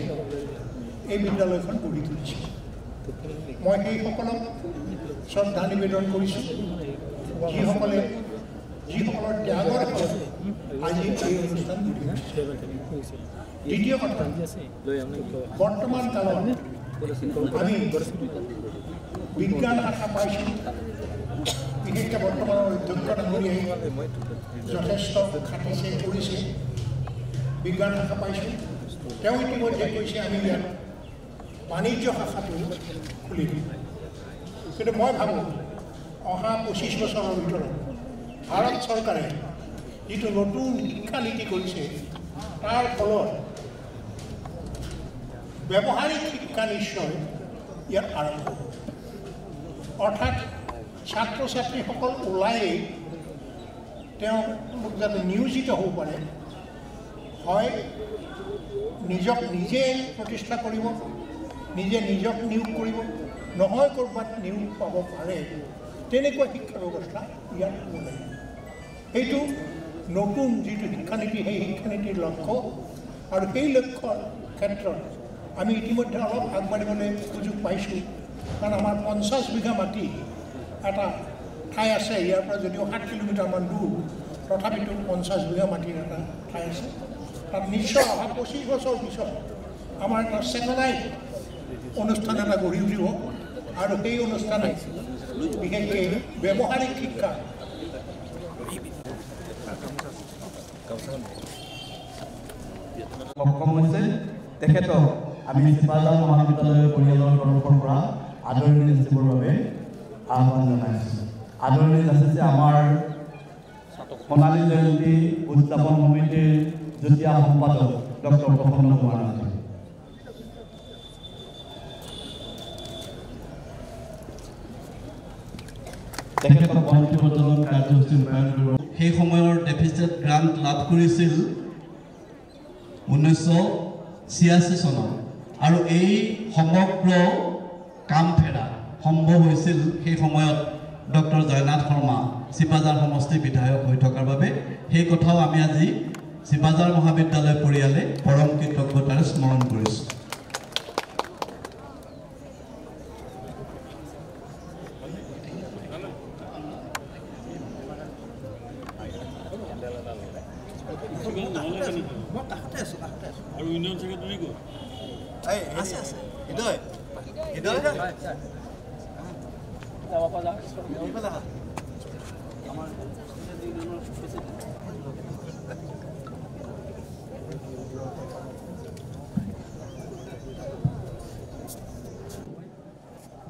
এই বিদ্যালয়খন গঢ়ি তুলিছিল মই সেইসকলক শ্ৰদ্ধা নিবেদন কৰিছোঁ যিসকলৰ ত্যাগৰ ফলত আজি এই অনুষ্ঠান গঢ়ি উঠিছে দ্বিতীয় কথা বৰ্তমান কালত আমি বিজ্ঞান শাখা পাইছোঁ বিশেষকৈ বৰ্তমানৰ অধ্যক্ষ ডাঙৰীয়াই যথেষ্ট খাটিছে কৰিছে বিজ্ঞান শাখা পাইছোঁ তেওঁ ইতিমধ্যে কৈছে আমি ইয়াত বাণিজ্য শাখাটো খুলি দিম কিন্তু মই ভাবোঁ অহা 25 বছৰৰ ভিতৰত ভাৰত চৰকাৰে যিটো নতুন শিক্ষানীতি কৰিছে তাৰ ফলত ব্যৱহাৰিক শিক্ষা নিশ্চয় ইয়াত আৰম্ভ হ'ব অৰ্থাৎ ছাত্ৰ ছাত্ৰীসকল ওলায়েই তেওঁলোক যাতে নিয়োজিত হ'ব পাৰে হয় নিজক নিজে প্ৰতিষ্ঠা কৰিব নিজে নিজক নিয়োগ কৰিব নহয় ক'ৰবাত নিয়োগ পাব পাৰে তেনেকুৱা শিক্ষা ব্যৱস্থা ইয়াত হ'ব লাগিব সেইটো নতুন যিটো শিক্ষানীতি সেই শিক্ষানীতিৰ লক্ষ্য আৰু সেই লক্ষ্যৰ ক্ষেত্ৰত আমি ইতিমধ্যে অলপ আগবাঢ়িবলৈ সুযোগ পাইছোঁ কাৰণ আমাৰ 50 বিঘা মাটি এটা ঠাই আছে ইয়াৰ পৰা যদিও 7 কিলোমিটাৰমান দূৰ তথাপিতো 50 বিঘা মাটিৰ এটা ঠাই আছে তাত নিশ্চয় অহা 25 বছৰ পিছত আমাৰ এটা ছেটেলাইট অনুষ্ঠান এটা গঢ়ি উঠিব আৰু সেই অনুষ্ঠানে বিশেষকৈ ব্যৱহাৰিক শিক্ষা সক্ষম হৈছে তেখেতক আমি শিপাজাৰ মহাবিদ্যালয়ৰ পৰিয়ালৰ তৰফৰ পৰা আদৰণি যাচিবৰ বাবে আহ্বান জনাইছোঁ আদৰণি যাচিছে আমাৰ সোণালী জয়ন্তী উদযাপন সমিতিৰ যুটীয়া সম্পাদক ডক্টৰ প্ৰফুল্ল কুমাৰ নাথে তেখেতক বন্তি প্ৰজ্বলন কাৰ্যসূচী ৰূপায়ণ কৰিব সেই সময়ৰ ডেফিচিট গ্ৰাণ্ট লাভ কৰিছিল 1986 চনত আৰু এই সমগ্ৰ কাম ফেৰা সম্ভৱ হৈছিল সেই সময়ত ডক্টৰ জয়নাথ শৰ্মা শিপাজাৰ সমষ্টি বিধায়ক হৈ থকাৰ বাবে সেই কথাও আমি আজি শিপাজাৰ মহাবিদ্যালয় পৰিয়ালে পৰম কৃতজ্ঞতাৰে স্মৰণ কৰিছোঁ আৰু ইউনিয়ন সেক্ৰেটাৰী গো আছে হৃদয় হৃদয়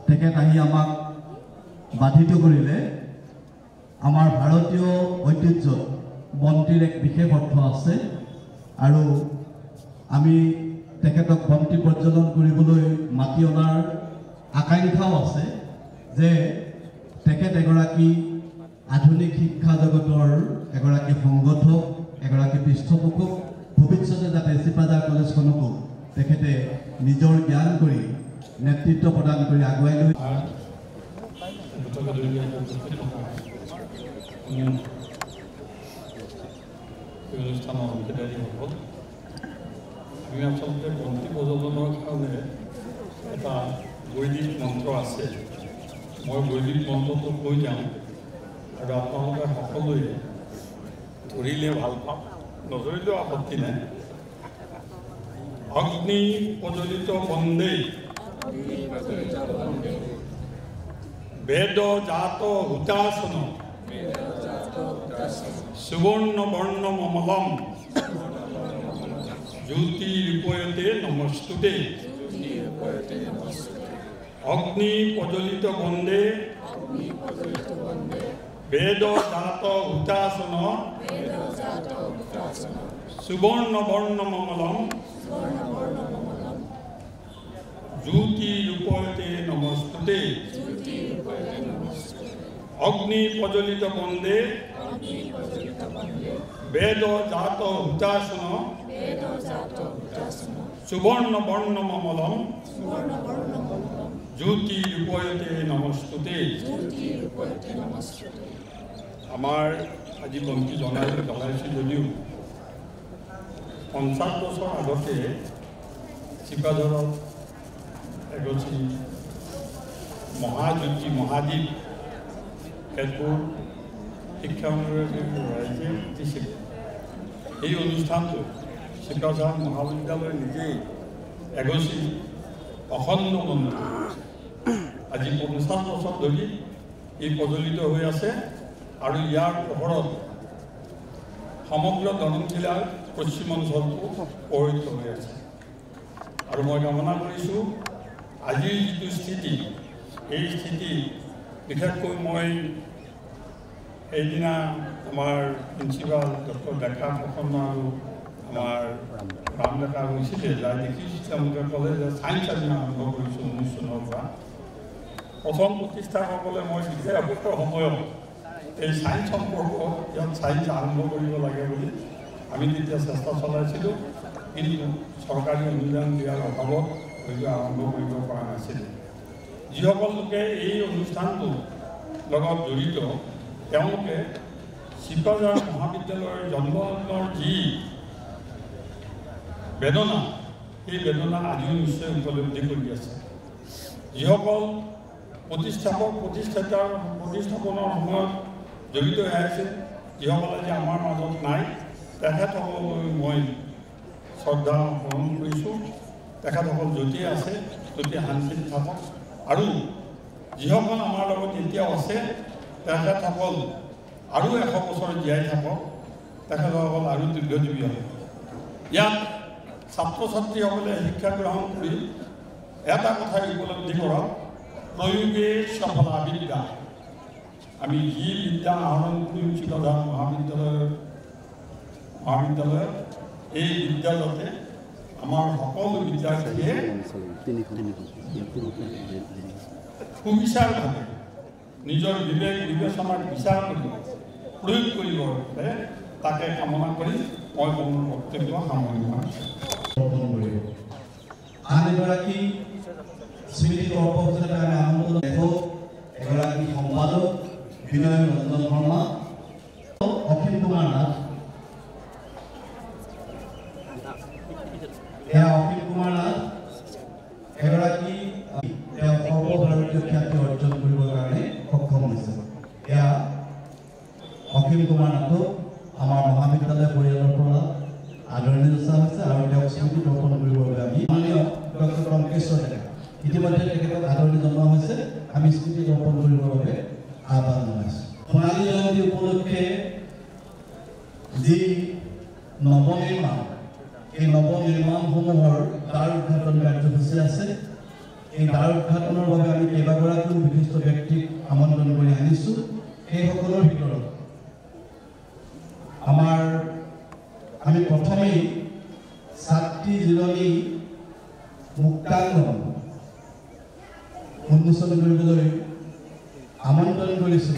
তেখেত আহি আমাক বাধিত কৰিলে আমাৰ ভাৰতীয় ঐতিহ্য বন্তিৰ এক বিশেষ অৰ্থ আছে আৰু আমি তেখেতক বন্তি প্ৰজ্বলন কৰিবলৈ মাতি অনাৰ আকাংক্ষাও আছে যে তেখেত এগৰাকী আধুনিক শিক্ষা জগতৰ এগৰাকী সংগঠক এগৰাকী পৃষ্ঠপোষক ভৱিষ্যতে যাতে শিপাজাৰ কলেজখনকো তেখেতে নিজৰ জ্ঞান কৰি নেতৃত্ব প্ৰদান কৰি আগুৱাই লৈ অনুষ্ঠানৰ অংশীদাৰী হ'ব আমি আচলতে বন্তি প্ৰজ্বলনৰ কাৰণে এটা বৈদিক মন্ত্ৰ আছে মই বৈদিক মন্ত্ৰটো কৈ যাওঁ আৰু আপোনালোকে সকলোৱে ধৰিলে ভাল পাম নধৰিলেও আপত্তি নাই অগ্নি প্ৰজ্বলিত বন্দে বেদ জাত হুতাসন সুবর্ণ বর্ণ মমলম জ্যোতি রূপয়তে নমস্তুতে অগ্নি প্রজ্বলিত বন্দে বেদ জাত হুতাসন সুবর্ণ বর্ণ মমলম জ্যোতি রূপয়তে নমস্তুতে অগ্নি প্রজ্বলিত বন্দে বেদ জাত হুতাসন সুবর্ণ বর্ণ মমলম জ্যোতি রূপয়তে নমস্তুতে আমাৰ আজি বন্তি জ্বলাইছোঁ যদিও 50 বছৰ আগতে চিপাঝাৰত এগছি মহাজ্যোতি মহাদ্বীপ তেজপুৰ শিক্ষা ৰাইজে দিছিল এই অনুষ্ঠানটো চিপাঝাৰ মহাবিদ্যালয় নিজেই এগছি অখণ্ড মন্দিৰ আজি 50 বছৰ ধৰি এই প্ৰজ্বলিত হৈ আছে আৰু ইয়াৰ পোহৰত সমগ্ৰ দৰং জিলাৰ পশ্চিম অঞ্চলটো পোহৰিত হৈ আছে আৰু মই কামনা কৰিছোঁ আজিৰ যিটো স্থিতি এই স্থিতি বিশেষকৈ মই সেইদিনা আমাৰ প্ৰিন্সিপাল ডক্টৰ ডেকা প্ৰসন্ন আৰু আমাৰ ৰাম ডেকা গৈছিলে যাই দেখিছোঁ তেওঁলোকে ক'লে যে ছায়েন্স আমি আৰম্ভ কৰিছোঁ 19 চনৰ পৰা প্ৰথম প্ৰতিষ্ঠাসকলে মই বিশেষ সময়ত এই ছায়েন্স সম্পৰ্ক ইয়াত ছায়েন্স আৰম্ভ কৰিব লাগে বুলি আমি তেতিয়া চেষ্টা চলাইছিলোঁ কিন্তু চৰকাৰী অনুদান দিয়াৰ অভাৱত হয়তো আৰম্ভ কৰিব পৰা নাছিলোঁ যিসকল লোকে এই অনুষ্ঠানটোৰ লগত জড়িত তেওঁলোকে চিপাঝাৰ মহাবিদ্যালয়ৰ জন্মৰ যি বেদনা সেই বেদনা আজিও নিশ্চয় উপলব্ধি কৰি আছে যিসকল প্ৰতিষ্ঠাপনৰ সময়ত জড়িত হৈ আছে যিসকলে যে আমাৰ মাজত নাই তেখেতসকললৈ মই শ্ৰদ্ধা গ্ৰহণ কৰিছোঁ তেখেতসকল য'তেই আছে ত'তেই শান্তিত থাকক আৰু যিসকল আমাৰ লগত এতিয়াও আছে তেখেতসকল আৰু 100 বছৰ জীয়াই থাকক তেখেতসকল আৰু দীৰ্ঘজীৱী হ'ব ইয়াত ছাত্ৰ ছাত্ৰীসকলে শিক্ষা গ্ৰহণ কৰি এটা কথাই উপলব্ধি কৰক প্ৰয়োগে সফলা বিদ্যা আমি যি বিদ্যা আহৰণ কৰিম চিপাঝাৰ মহাবিদ্যালয়ত এই বিদ্যা যাতে আমাৰ সকলো বিদ্যাৰ্থীয়ে সুবিচাৰভাৱে নিজৰ বিবেক বিবেচনাৰ বিচাৰ কৰিব প্ৰয়োগ কৰিবৰ বাবে তাকে কামনা কৰি মই মোৰ বক্তব্য সামৰণি মাৰিছোঁ আন এগৰাকী স্মৃতি কৰ্মসূচীত আমি আনন্দ লেখক এগৰাকী সম্পাদক বিনয় ৰঞ্জন শৰ্মা অখিল কুমাৰ নাথ অখিল কুমাৰ নাথ এগৰাকী তেওঁ সৰ্বভাৰতীয় খ্যাতি অৰ্জন কৰিবৰ কাৰণে সক্ষম হৈছে এয়া অখিল কুমাৰ নাথক আমাৰ মহাবিদ্যালয় পৰিয়ালৰ পৰা আদৰণি জনোৱা হৈছে আৰু তেওঁক স্মৃতি দৰ্শন কৰিবৰ বাবে আমি মাননীয় ডক্টৰ টংকেশ্বৰ ডেকা ইতিমধ্যে তেখেতক আদৰণি জনোৱা হৈছে আমি স্মৃতি দৰ্শন কৰিবৰ বাবে আহ্বান জনাইছোঁ সোণালী জয়ন্তী উপলক্ষে যি নৱনিৰ্মাণ এই নৱনিৰ্মাণসমূহৰ দ্বাৰ উদ্ঘাটন কাৰ্যসূচী আছে এই দ্বাৰ উদ্ঘাটনৰ বাবে আমি কেইবাগৰাকীও বিশিষ্ট ব্যক্তিক আমন্ত্ৰণ কৰি আনিছোঁ সেইসকলৰ ভিতৰত আমি প্ৰথমেই ছাত্ৰী জিৰণি মুক্তাংগন উন্মোচন কৰিবলৈ আমন্ত্ৰণ কৰিছোঁ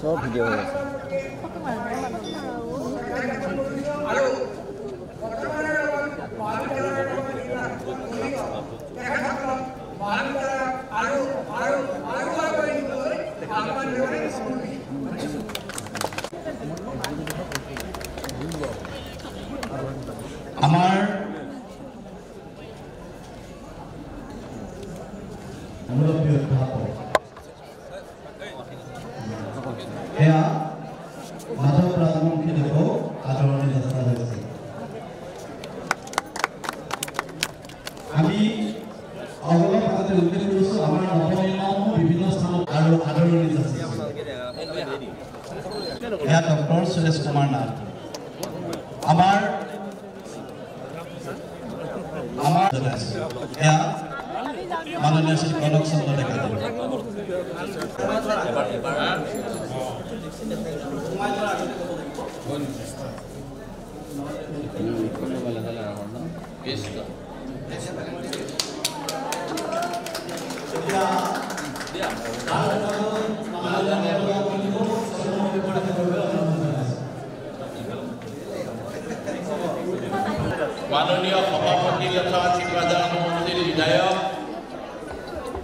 সব ভিডিও হৈ আছে আমাৰ মুৰব্বী অধ্যাপক এয়া মাধৱ ৰাজবংশী দেৱক আদৰণি জনোৱা হৈছে আমি অলপ আগতে উল্লেখ কৰিছোঁ আমাৰ নৱনিৰ্মাণসমূহ বিভিন্ন স্থানত আৰু আদৰণি যাচিছে এয়া ডক্টৰ সুৰেশ কুমাৰ নাথ আমাৰ এয়া মাননীয় শ্ৰী কনক চন্দ্ৰ ডেকা माननीय सभापति तथा शिवबाजार समष्टिर विधायक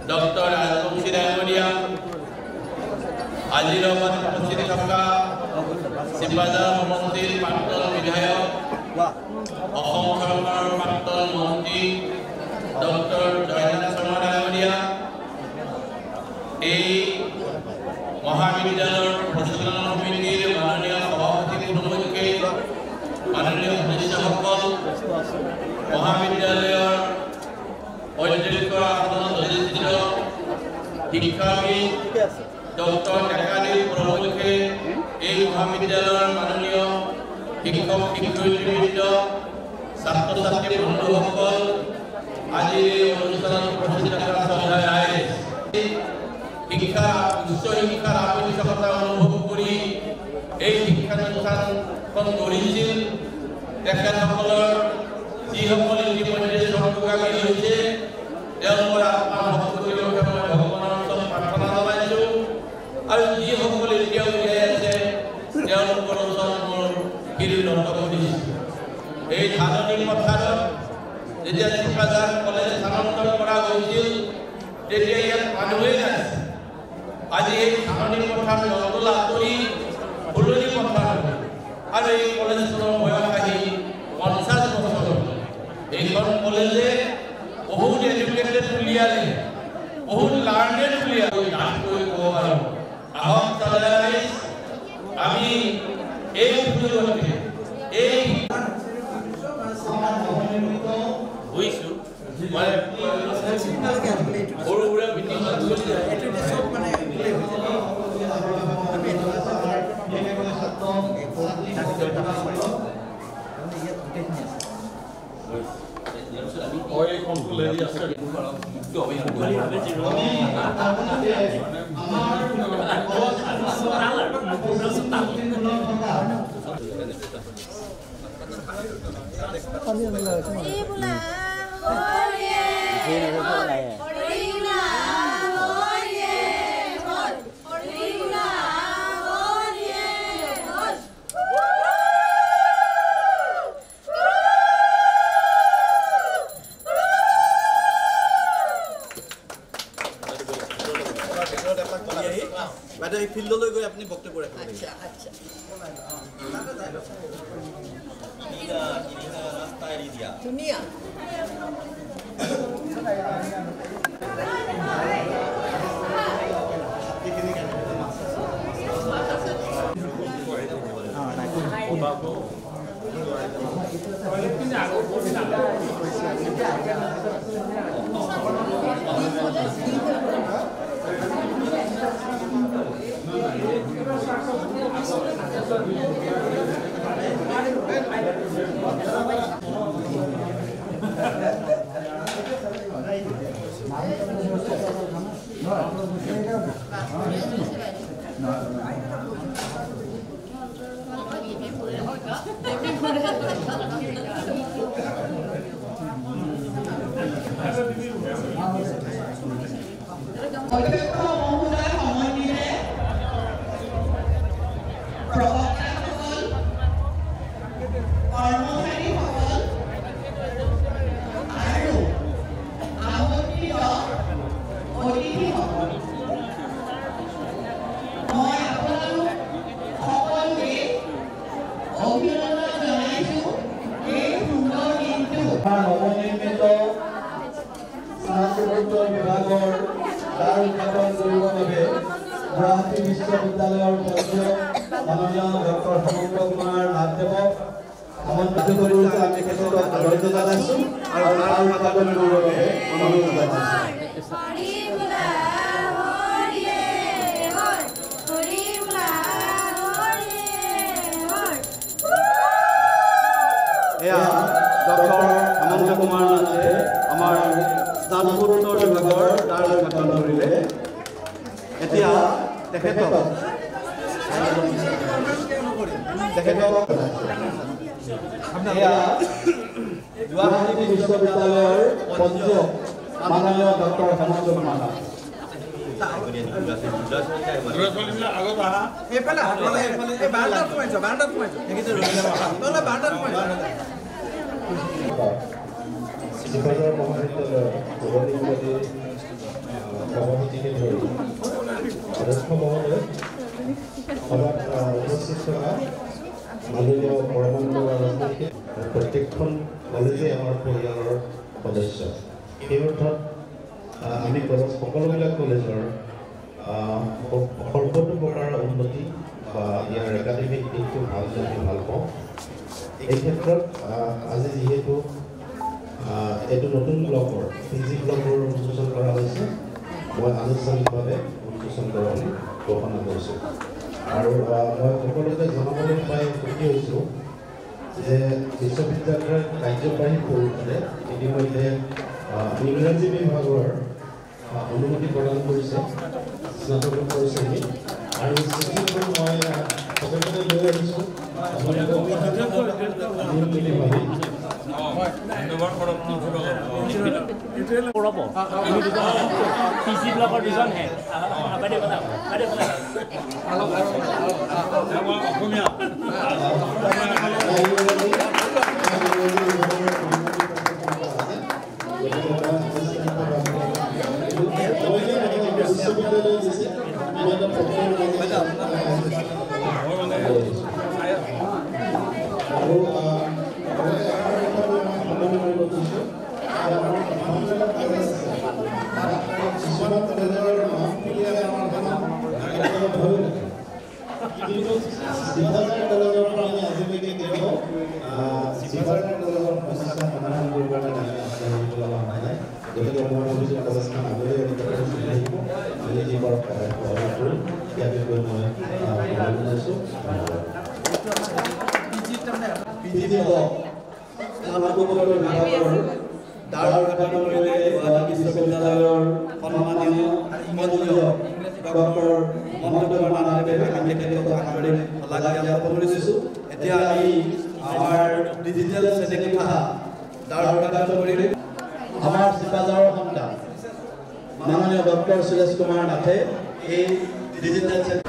डॉक्टर राजवंशी डांगरिया आज उपस्थित थका शिवबाजार समष्टिर प्राक्तन विधायक सरकार प्राक्तन मंत्री डॉक्टर जयनाथ शर्मा डांगरिया महाविद्यालय परिचालन समितिर माननीय सभापति प्रमुखे माननीय सदस्यসকল महाविद्यालय अध्यक्ष आसनत अधिष्ठित शिक्षाविद डॉक्टर टेकाली प्रमुखे महाविद्यालय माननीय शिक्षक शिक्षयित्रीबृंद छात्र छात्री बंधुসকল आज অনুষ্ঠান উপস্থিত থাকা সবাই আয়ে শিক্ষা উচ্চ শিক্ষার আবশ্যকতা অনুভব কৰি এই শিক্ষানুষ্ঠানখন গঢ়িছিল তেখেতসকলৰ যিসকলে ইতিমধ্যে স্বৰ্গগামী হৈছে তেওঁলোকৰ আত্মাৰ সদ্গতিৰ বাবে মই ভগৱানৰ ওচৰত প্ৰাৰ্থনা জনাইছোঁ আৰু যিসকলে এতিয়াও জীয়াই আছে তেওঁলোকৰ ওচৰত মোৰ শিৰ নত কৰিছোঁ। এই ধাননি পথাৰত যেতিয়া শিৱবাজাৰ কলেজ স্থানান্তৰ কৰা হৈছিল তেতিয়া ইয়াত মানুহেই নাছিল। আজি এই ধাননি পথাৰ নগলা আঁতৰি ফুলনি পথাৰ আৰু এই কলেজখনৰ বয়স আহি 50 বছৰ। এইখন কলেজে বহুত এডুকেটেড উলিয়ালে, বহুত লাৰ্নেড উলিয়ালে। নামকৈ ক'ব পাৰোঁ আহক তালৈ আমি এই সুযোগতে এই বুজিছোঁ মই সৰু সুৰা মিটিং ফিল্ডলৈ গৈ আপুনি বক্তব্য ৰাখিব। আচ্ছা আচ্ছা ধুনীয়া নৱনিৰ্মিত স্নাতকোত্তৰ বিভাগৰ দ্বাৰ উদ্ঘাটন কৰিবৰ বাবে গুৱাহাটী বিশ্ববিদ্যালয়ৰ মাননীয় ডক্টৰ সমগ্ৰ কুমাৰ নাথদেৱক আমন্ত্ৰিত কৰিছে। আমি তেখেতক আদৰণি জনাইছোঁ আৰু দ্বাৰ উদ্ঘাটন কৰিবৰ বাবে অনুৰোধ জনাইছোঁ। এয়া ডক্টৰ হেমন্ত কুমাৰ নাথে আমাৰ স্নাতকোত্তৰ বিভাগৰ দ্বাৰ উদ্ঘাটন কৰিলে। এতিয়া তেখেতক গুৱাহাটী বিশ্ববিদ্যালয়ৰ পঞ্জীয়ক মাননীয় ডক্টৰ হেমন্ত মালা শিৱসাগৰ মহাবিদ্যালয়ৰ সভাপতিকে ধৰি অধ্যক্ষ মহোদয় সভাত উপস্থিত থকা মাননীয় পৰমানন্দ ৰাজনীতি প্ৰত্যেকখন কলেজে আমাৰ পৰিয়ালৰ সদস্য সেই অৰ্থত আমি সকলোবিলাক কলেজৰ সৰ্বতো প্ৰকাৰৰ উন্নতি বা ইয়াৰ একাডেমিক দিশটো ভাল আমি ভাল পাওঁ এই ক্ষেত্ৰত আজি যিহেতু এইটো নতুন ব্লকৰ পিজি ব্লকৰ উন্মোচন কৰা হৈছে মই আনুষ্ঠানিকভাৱে উন্মোচন কৰা বুলি ঘোষণা কৰিছোঁ আৰু মই সকলোকে জনাবলৈ পাই সুখী হৈছোঁ যে বিশ্ববিদ্যালয়ৰ কাৰ্যবাহী পৰিষদে ইতিমধ্যে ইংৰাজী বিভাগৰ অনুমতি প্ৰদান কৰিছে স্নাতকোত্তৰ শ্ৰেণী আৰু চিঠিখন মই সকলোকে লৈ আহিছোঁ এতিয়া আমি আমাৰ ডিজিটেল আমাৰ চিপাঝাৰৰ সন্তান মাননীয় ডক্টৰ সুৰেশ কুমাৰ নাথে এই ডিজিটেল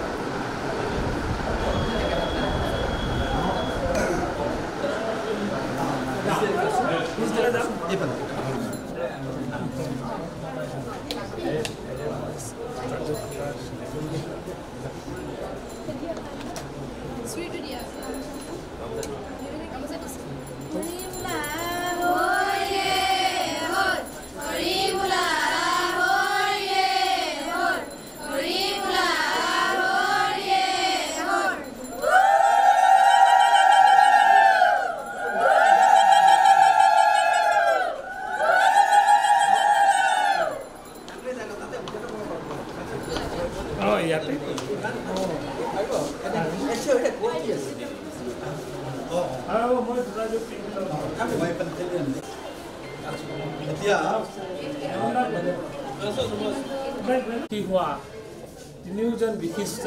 তিনিওজন বিশিষ্ট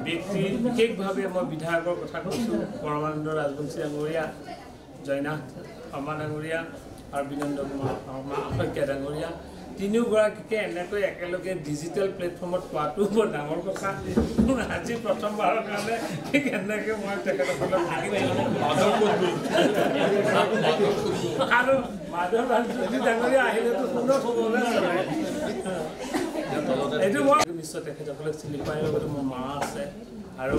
ব্যক্তি বিশেষভাৱে মই বিধায়কৰ কথা কৈছোঁ পৰমানন্দ ৰাজবংশী ডাঙৰীয়া জয়নাথ শৰ্মা ডাঙৰীয়া আৰু বীৰেন্দ্ৰ কুমাৰ শৰ্মা শইকীয়া ডাঙৰীয়া তিনিওগৰাকীকে এনেকৈ একেলগে ডিজিটেল প্লেটফৰ্মত পোৱাটো বৰ ডাঙৰ কথা আজি প্ৰথমবাৰৰ কাৰণে ঠিক এনেকৈ মই তেখেতসকলক আৰু মাধৱ ৰাজবংশী ডাঙৰীয়া আহিলেতো সুন্দৰ হ'বলৈ এইটো মই নিশ্চয় তেখেতসকলক চিনি পাই লগতে মোৰ মা আছে আৰু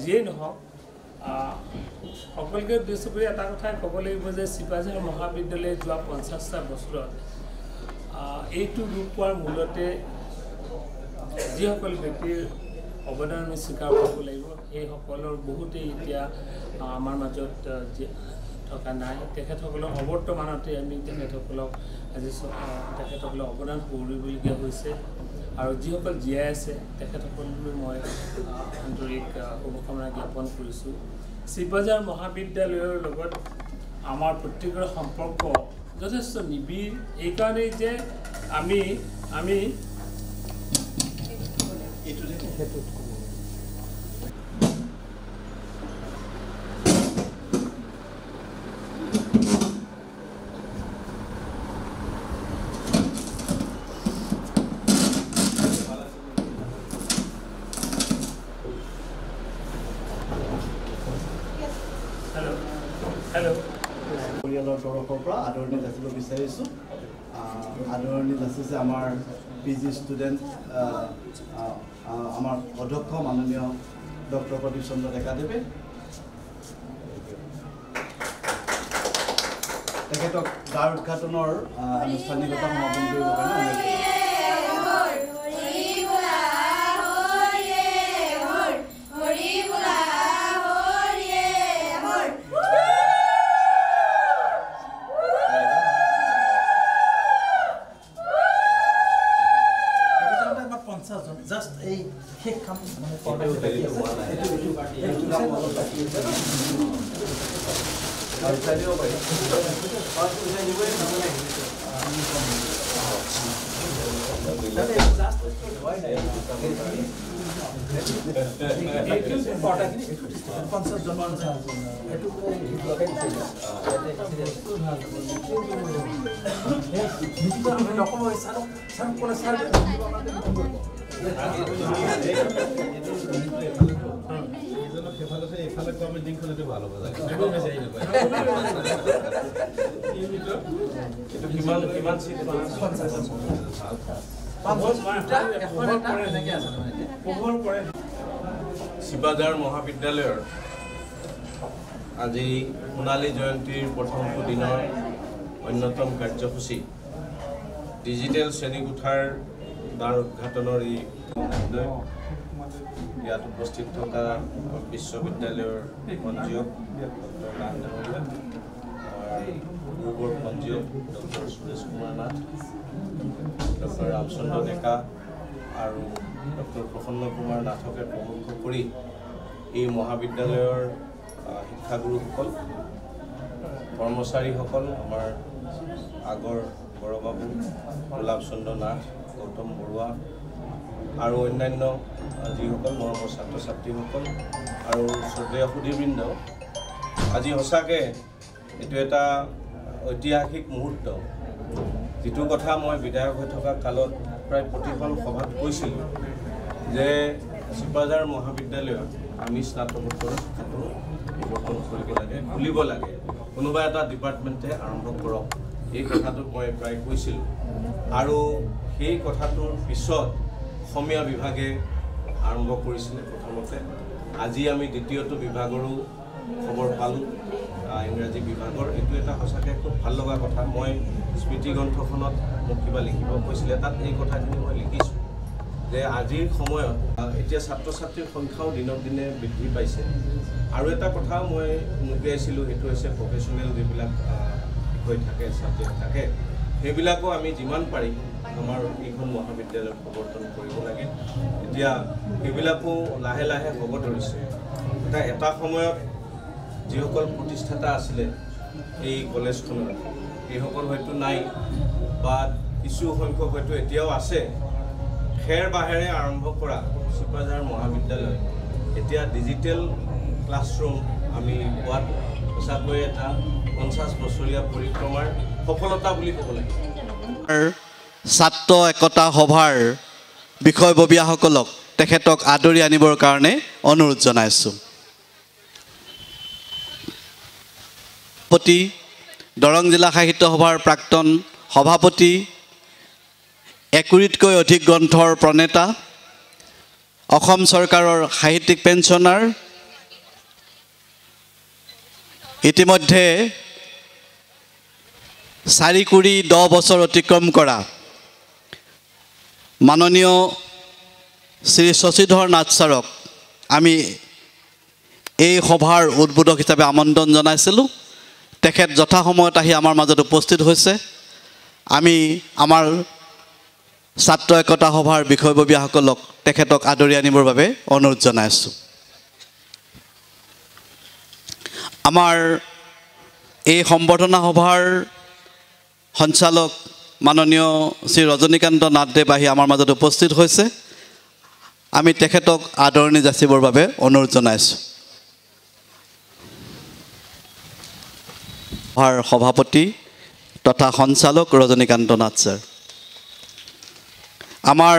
যিয়েই নহওক সকলোকে উদ্দেশ্য কৰি এটা কথাই ক'ব লাগিব যে চিপাঝাৰ মহাবিদ্যালয়ে যোৱা 50টা বছৰত এইটো ৰূপ পোৱাৰ মূলতে যিসকল ব্যক্তিৰ অৱদান আমি স্বীকাৰ কৰিব লাগিব সেইসকলৰ বহুতেই এতিয়া আমাৰ মাজত থকা নাই তেখেতসকলৰ অৱৰ্তমানতে আমি তেখেতসকলক আজি তেখেতসকলৰ অৱদান কৰিবলগীয়া হৈছে আৰু যিসকল জীয়াই আছে তেখেতসকললৈ মই আন্তৰিক শুভকামনা জ্ঞাপন কৰিছোঁ চিপাঝাৰ মহাবিদ্যালয়ৰ লগত আমাৰ প্ৰত্যেকৰে সম্পৰ্ক যথেষ্ট নিবিড় এইকাৰণেই যে আমি মহাবিদ্যালয়ৰ তৰফৰ পৰা আদৰণি যাচিব বিচাৰিছোঁ। আদৰণি যাচিছে আমাৰ PG ষ্টুডেণ্ট আমাৰ অধ্যক্ষ মাননীয় ডক্টৰ প্ৰদীপ চন্দ্ৰ ডেকাদেৱে। তেখেতক দ্বাৰ উদ্ঘাটনৰ আনুষ্ঠানিকতা সমাপন কৰিবৰ কাৰণে জাষ্ট এই শেষ কাম শিৱাজাৰ মহাবিদ্যালয়ৰ আজি সোণালী জয়ন্তীৰ প্ৰথমটো দিনৰ অন্যতম কাৰ্যসূচী ডিজিটেল শ্ৰেণীকোঠাৰ দ্বাৰ উদ্ঘাটনৰ এই ইয়াত উপস্থিত থকা বিশ্ববিদ্যালয়ৰ পঞ্জীয়ক ডক্টৰ নাথ ডাঙৰীয়া, পূৰ্বৰ পঞ্জীয়ক ডক্টৰ সুৰেশ কুমাৰ নাথ, ডক্টৰ ৰামচন্দ্ৰ ডেকা আৰু ডক্টৰ প্ৰসন্ন কুমাৰ নাথকে প্ৰমুখ কৰি এই মহাবিদ্যালয়ৰ শিক্ষাগুৰুসকল, কৰ্মচাৰীসকল, আমাৰ আগৰ বৰবাবু গোলাপ চন্দ্ৰ নাথ, গৌতম বৰুৱা আৰু অন্যান্য যিসকল মৰমৰ ছাত্ৰ ছাত্ৰীসকল আৰু শ্ৰদ্ধেয় সুধীবৃন্দ, আজি সঁচাকৈ এইটো এটা ঐতিহাসিক মুহূৰ্ত। যিটো কথা মই বিধায়ক হৈ থকা কালত প্ৰায় প্ৰতিখন সভাত কৈছিলোঁ যে শিৱাজাৰ মহাবিদ্যালয়ত আমি স্নাতকোত্তৰ শিক্ষাটো প্ৰৱৰ্তন কৰিব লাগে, খুলিব লাগে, কোনোবা এটা ডিপাৰ্টমেণ্টে আৰম্ভ কৰক, এই কথাটো মই প্ৰায় কৈছিলোঁ। আৰু সেই কথাটোৰ পিছত অসমীয়া বিভাগে আৰম্ভ কৰিছিলে প্ৰথমতে। আজি আমি দ্বিতীয়টো বিভাগৰো খবৰ পালোঁ, ইংৰাজী বিভাগৰ। এইটো এটা সঁচাকৈ খুব ভাল লগা কথা। মই স্মৃতি গ্ৰন্থখনত মোক কিবা লিখিব কৈছিলে, তাত এই কথাখিনি মই লিখিছোঁ যে আজিৰ সময়ত এতিয়া ছাত্ৰ ছাত্ৰীৰ সংখ্যাও দিনক দিনে বৃদ্ধি পাইছে। আৰু এটা কথা মই নুকিয়াইছিলোঁ, সেইটো হৈছে প্ৰফেচনেল যিবিলাক বিষয় থাকে, ছাবজেক্ট থাকে, সেইবিলাকো আমি যিমান পাৰি আমাৰ এইখন মহাবিদ্যালয়ত প্ৰৱৰ্তন কৰিব লাগে। এতিয়া সেইবিলাকো লাহে লাহে হ'ব ধৰিছে। এটা সময়ত যিসকল প্ৰতিষ্ঠাতা আছিলে এই কলেজখনৰ, সেইসকল হয়তো নাই বা কিছু সংখ্যক হয়তো এতিয়াও আছে। খেৰ বাঁহেৰে আৰম্ভ কৰা শিৱাজাৰ মহাবিদ্যালয় এতিয়া ডিজিটেল ক্লাছৰুম আমি পোৱাত সঁচাকৈ এটা 50 বছৰীয়া পৰিক্ৰমাৰ সফলতা বুলি ক'ব লাগিব। ছাত্ৰ একতা সভাৰ বিষয়ববীয়াসকলক তেখেতক আদৰি আনিবৰ কাৰণে অনুৰোধ জনাইছোঁ। সভাপতি, দৰং জিলা সাহিত্য সভাৰ প্ৰাক্তন সভাপতি, 1 অধিক গ্ৰন্থৰ প্ৰণেতা, অসম চৰকাৰৰ সাহিত্যিক পেঞ্চনাৰ, ইতিমধ্যে 4 বছৰ অতিক্ৰম কৰা মাননীয় শ্ৰী শশীধৰ নাথ ছাৰক আমি এই সভাৰ উদ্বোধক হিচাপে আমন্ত্ৰণ জনাইছিলোঁ। তেখেত যথাসময়ত আহি আমাৰ মাজত উপস্থিত হৈছে। আমি আমাৰ ছাত্ৰ একতা সভাৰ বিষয়ববীয়াসকলক তেখেতক আদৰি আনিবৰ বাবে অনুৰোধ জনাইছোঁ। আমাৰ এই সম্বৰ্ধনা সভাৰ সঞ্চালক মাননীয় শ্ৰী ৰজনীকান্ত নাথদেৱ আহি আমাৰ মাজত উপস্থিত হৈছে। আমি তেখেতক আদৰণি যাচিবৰ বাবে অনুৰোধ জনাইছোঁ। সভাৰ সভাপতি তথা সঞ্চালক ৰজনীকান্ত নাথ ছাৰ, আমাৰ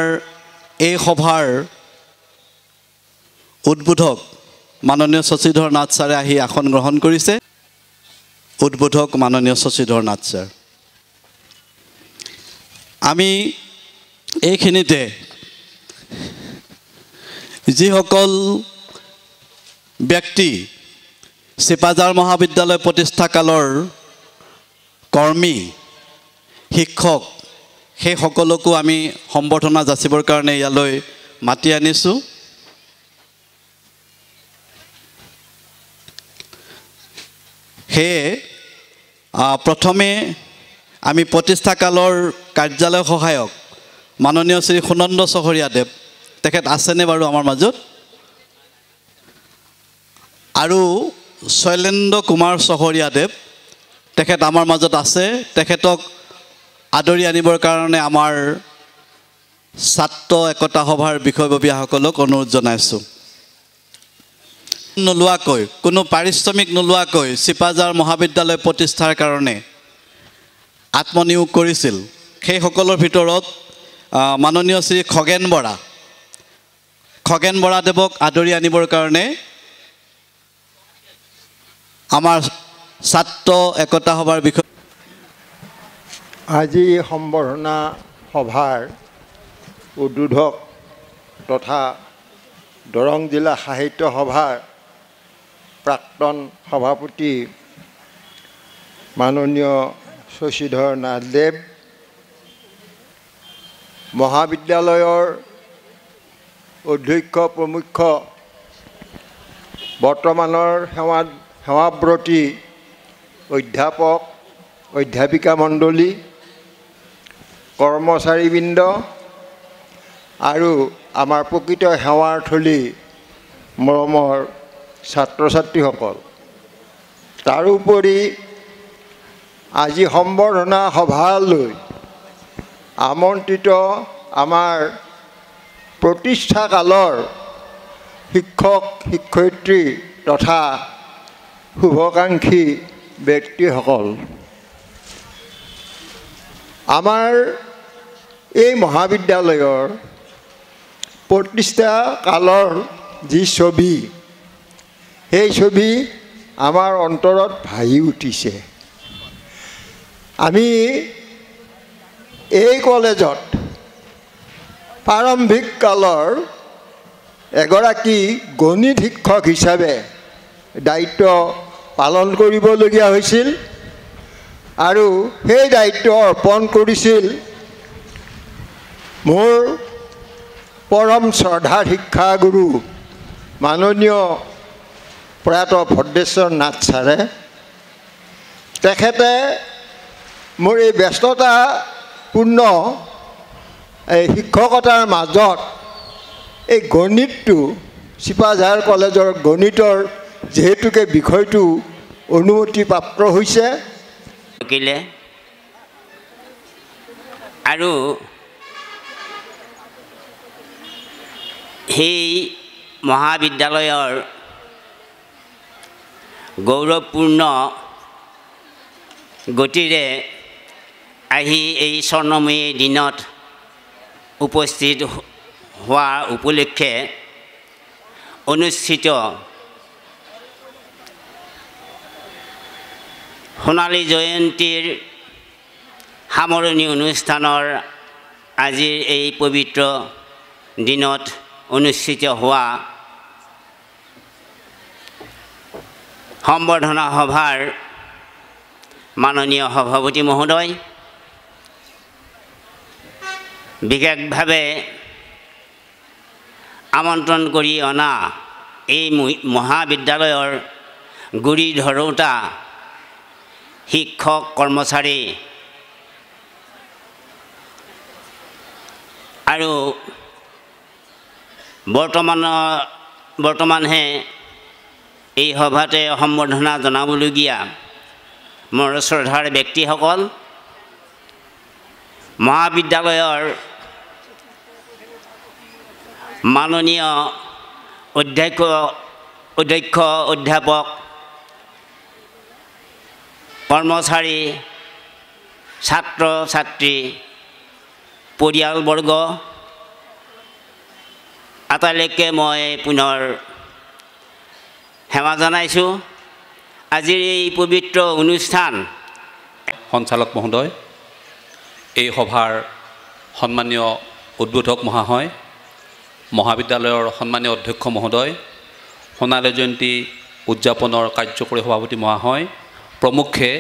এই সভাৰ উদ্বোধক মাননীয় শশীধৰ নাথ ছাৰে আহি আসন গ্ৰহণ কৰিছে। উদ্বোধক মাননীয় শশীধৰ নাথ ছাৰ। আমি এইখিনিতে যিসকল ব্যক্তি চিপাঝাৰ মহাবিদ্যালয় প্ৰতিষ্ঠাকালৰ কৰ্মী শিক্ষক সেই সকলকো আমি সম্বৰ্ধনা যাচিবৰ কাৰণে ইয়ালৈ মাতি আনিছোঁ। সেয়ে প্ৰথমে আমি প্ৰতিষ্ঠাকালৰ কাৰ্যালয় সহায়ক মাননীয় শ্ৰী সুনন্দ চহৰীয়াদেৱ তেখেত আছেনে বাৰু আমাৰ মাজত? আৰু শৈলেন্দ্ৰ কুমাৰ চহৰীয়াদেৱ তেখেত আমাৰ মাজত আছে। তেখেতক আদৰি আনিবৰ কাৰণে আমাৰ ছাত্ৰ একতা সভাৰ বিষয়ববীয়াসকলক অনুৰোধ জনাইছোঁ। নোলোৱাকৈ কোনো পাৰিশ্ৰমিক নোলোৱাকৈ চিপাঝাৰ মহাবিদ্যালয় প্ৰতিষ্ঠাৰ কাৰণে আত্মনিয়োগ কৰিছিল সেইসকলৰ ভিতৰত মাননীয় শ্ৰী খগেন বৰাদেৱক আদৰি আনিবৰ কাৰণে আমাৰ ছাত্ৰ একতা সভাৰ বিষয় আজি সম্বৰ্ধনা সভাৰ উদ্বোধক তথা দৰং জিলা সাহিত্য সভাৰ প্ৰাক্তন সভাপতি মাননীয় শশীধৰ নাথদেৱ, মহাবিদ্যালয়ৰ অধ্যক্ষ প্ৰমুখ বৰ্তমানৰ সেৱাব্ৰতী অধ্যাপক অধ্যাপিকা মণ্ডলী, কৰ্মচাৰীবৃন্দ আৰু আমাৰ প্ৰকৃত সেৱাৰ থলী মৰমৰ ছাত্ৰ ছাত্ৰীসকল, তাৰোপৰি আজি সম্বৰ্ধনা সভালৈ আমন্ত্ৰিত আমাৰ প্ৰতিষ্ঠাকালৰ শিক্ষক শিক্ষয়িত্ৰী তথা শুভাকাংক্ষী ব্যক্তিসকল, আমাৰ এই মহাবিদ্যালয়ৰ প্ৰতিষ্ঠা কালৰ যি ছবি, সেই ছবি আমাৰ অন্তৰত ভাহি উঠিছে। আমি এই কলেজত প্ৰাৰম্ভিক কালৰ এগৰাকী গণিত শিক্ষক হিচাপে দায়িত্ব পালন কৰিবলগীয়া হৈছিল আৰু সেই দায়িত্ব অৰ্পণ কৰিছিল মোৰ পৰম শ্ৰদ্ধাৰ শিক্ষাগুৰু মাননীয় প্ৰয়াত ভদ্ৰেশ্বৰ নাথ ছাৰে। তেখেতে মোৰ এই ব্যস্ততাপূৰ্ণ এই শিক্ষকতাৰ মাজত এই গণিতটো চিপাঝাৰ কলেজৰ গণিতৰ যিহেতুকে বিষয়টো অনুমতিপ্ৰাপ্ত হৈছে আৰু সেই মহাবিদ্যালয়ৰ গৌৰৱপূৰ্ণ গতিৰে আহি এই স্বৰ্ণময়ী দিনত উপস্থিত হোৱা উপলক্ষে অনুষ্ঠিত সোণালী জয়ন্তীৰ সামৰণি অনুষ্ঠানৰ আজিৰ এই পবিত্ৰ দিনত অনুষ্ঠিত হোৱা সম্বৰ্ধনা সভাৰ মাননীয় সভাপতি মহোদয়, বিশেষভাৱে আমন্ত্ৰণ কৰি অনা এই মহাবিদ্যালয়ৰ গুৰি ধৰোঁতা শিক্ষক কৰ্মচাৰী আৰু বৰ্তমানহে এই সভাতে সম্বৰ্ধনা জনাবলগীয়া মোৰ শ্ৰদ্ধাৰ ব্যক্তিসকল, মহাবিদ্যালয়ৰ মাননীয় অধ্যক্ষ অধ্যাপক কৰ্মচাৰী ছাত্ৰ ছাত্ৰী পৰিয়ালবৰ্গ আটাইলৈকে মই পুনৰ সেৱা জনাইছোঁ আজিৰ এই পবিত্ৰ অনুষ্ঠান সঞ্চালক মহোদয়, এই সভাৰ সন্মানীয় উদ্বোধক মহাশয়, মহাবিদ্যালয়ৰ সন্মানীয় অধ্যক্ষ মহোদয়, সোণালী জয়ন্তী উদযাপনৰ কাৰ্যকৰী সভাপতি মহাশয় প্ৰমুখ্যে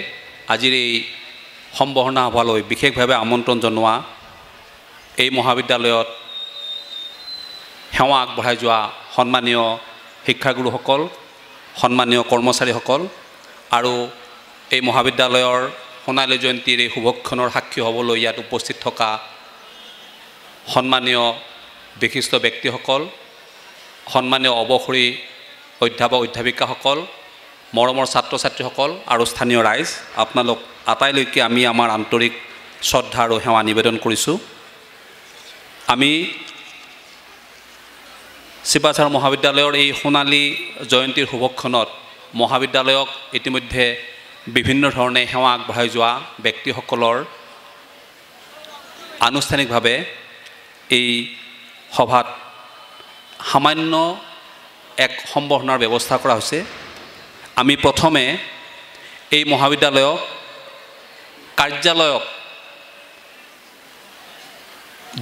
আজিৰ এই সম্বৰ্ধনা সভালৈ বিশেষভাৱে আমন্ত্ৰণ জনোৱা এই মহাবিদ্যালয়ত সেৱা আগবঢ়াই যোৱা সন্মানীয় শিক্ষাগুৰুসকল, সন্মানীয় কৰ্মচাৰীসকল আৰু এই মহাবিদ্যালয়ৰ সোণালী জয়ন্তীৰ এই শুভক্ষণৰ সাক্ষী হ'বলৈ ইয়াত উপস্থিত থকা সন্মানীয় বিশিষ্ট ব্যক্তিসকল, সন্মানীয় অৱসৰী অধ্যাপক অধ্যাপিকাসকল, মৰমৰ ছাত্ৰ ছাত্ৰীসকল আৰু স্থানীয় ৰাইজ, আপোনালোক আটাইলৈকে আমি আমাৰ আন্তৰিক শ্ৰদ্ধা আৰু সেৱা নিবেদন কৰিছোঁ। আমি চিপাঝাৰ মহাবিদ্যালয়ৰ এই সোণালী জয়ন্তীৰ শুভক্ষণত মহাবিদ্যালয়ক ইতিমধ্যে বিভিন্ন ধৰণে সেৱা আগবঢ়াই যোৱা ব্যক্তিসকলৰ আনুষ্ঠানিকভাৱে এই সভাত সামান্য এক সম্বৰ্ধনাৰ ব্যৱস্থা কৰা হৈছে। আমি প্ৰথমে এই মহাবিদ্যালয়ক কাৰ্যালয়ক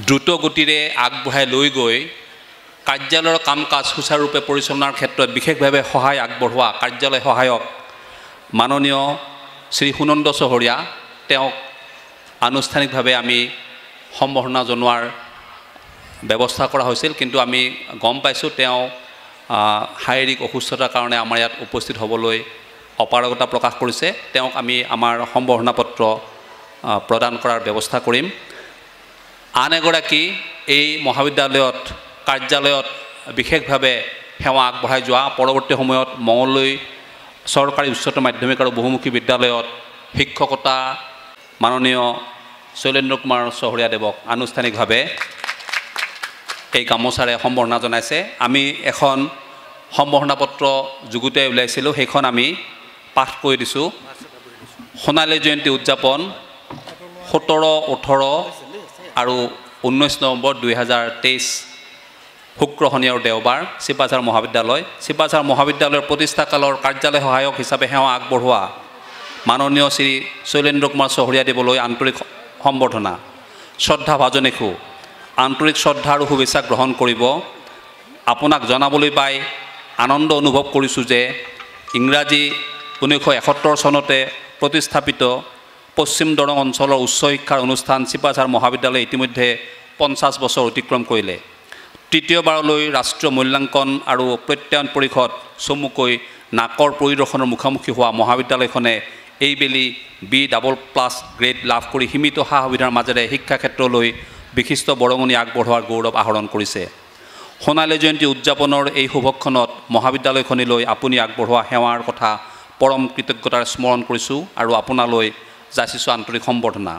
দ্ৰুত গতিৰে আগবঢ়াই লৈ গৈ কাৰ্যালয়ৰ কাম কাজ সুচাৰুৰূপে পৰিচালনাৰ ক্ষেত্ৰত বিশেষভাৱে সহায় আগবঢ়োৱা কাৰ্যালয় সহায়ক মাননীয় শ্ৰী সুনন্দ চহৰীয়া, তেওঁক আনুষ্ঠানিকভাৱে আমি সম্বৰ্ধনা জনোৱাৰ ব্যৱস্থা কৰা হৈছিল, কিন্তু আমি গম পাইছোঁ তেওঁ শাৰীৰিক অসুস্থতাৰ কাৰণে আমাৰ ইয়াত উপস্থিত হ'বলৈ অপাৰগতা প্ৰকাশ কৰিছে। তেওঁক আমি আমাৰ সম্বৰ্ধনা পত্ৰ প্ৰদান কৰাৰ ব্যৱস্থা কৰিম। আন এগৰাকী এই মহাবিদ্যালয়ত কাৰ্যালয়ত বিশেষভাৱে সেৱা আগবঢ়াই যোৱা, পৰৱৰ্তী সময়ত মঙলদৈ চৰকাৰী উচ্চতৰ মাধ্যমিক আৰু বহুমুখী বিদ্যালয়ত শিক্ষকতা মাননীয় শৈলেন্দ্ৰ কুমাৰ চহৰীয়াদেৱক আনুষ্ঠানিকভাৱে এই গামোচাৰে সম্বৰ্ধনা জনাইছে। আমি এখন সম্বৰ্ধনা পত্ৰ যুগুতাই উলিয়াইছিলোঁ, সেইখন আমি পাঠ কৰি দিছোঁ। সোণালী জয়ন্তী উদযাপন 17, 18 আৰু 19 নৱেম্বৰ 2023 শুক্ৰ, শনি আৰু দেওবাৰ চিপাঝাৰ মহাবিদ্যালয়। চিপাঝাৰ মহাবিদ্যালয়ৰ প্ৰতিষ্ঠাকালৰ কাৰ্যালয় সহায়ক হিচাপে সেৱা আগবঢ়োৱা মাননীয় শ্ৰী শৈলেন্দ্ৰ কুমাৰ চহৰীয়াদেৱলৈ আন্তৰিক সম্বৰ্ধনা, শ্ৰদ্ধা ভাজনেখু আন্তৰিক শ্ৰদ্ধা আৰু শুভেচ্ছা গ্ৰহণ কৰিব। আপোনাক জনাবলৈ পাই আনন্দ অনুভৱ কৰিছোঁ যে ইংৰাজী 1971 চনতে প্ৰতিস্থাপিত পশ্চিম দৰং অঞ্চলৰ উচ্চ শিক্ষাৰ অনুষ্ঠান চিপাঝাৰ মহাবিদ্যালয়ে ইতিমধ্যে 50 বছৰ অতিক্ৰম কৰিলে। তৃতীয়বাৰলৈ ৰাষ্ট্ৰীয় মূল্যাংকন আৰু প্ৰত্যয়ন পৰিষদ চমুকৈ নাকৰ পৰিদৰ্শনৰ মুখামুখি হোৱা মহাবিদ্যালয়খনে এইবেলি B++ গ্ৰেড লাভ কৰি সীমিত সা সুবিধাৰ মাজেৰে শিক্ষা ক্ষেত্ৰলৈ বিশিষ্ট বৰঙণি আগবঢ়োৱাৰ গৌৰৱ আহৰণ কৰিছে। সোণালী জয়ন্তী উদযাপনৰ এই শুভক্ষণত মহাবিদ্যালয়খনিলৈ আপুনি আগবঢ়োৱা সেৱাৰ কথা পৰম কৃতজ্ঞতাৰে স্মৰণ কৰিছোঁ আৰু আপোনালৈ যাচিছোঁ আন্তৰিক সম্বৰ্ধনা।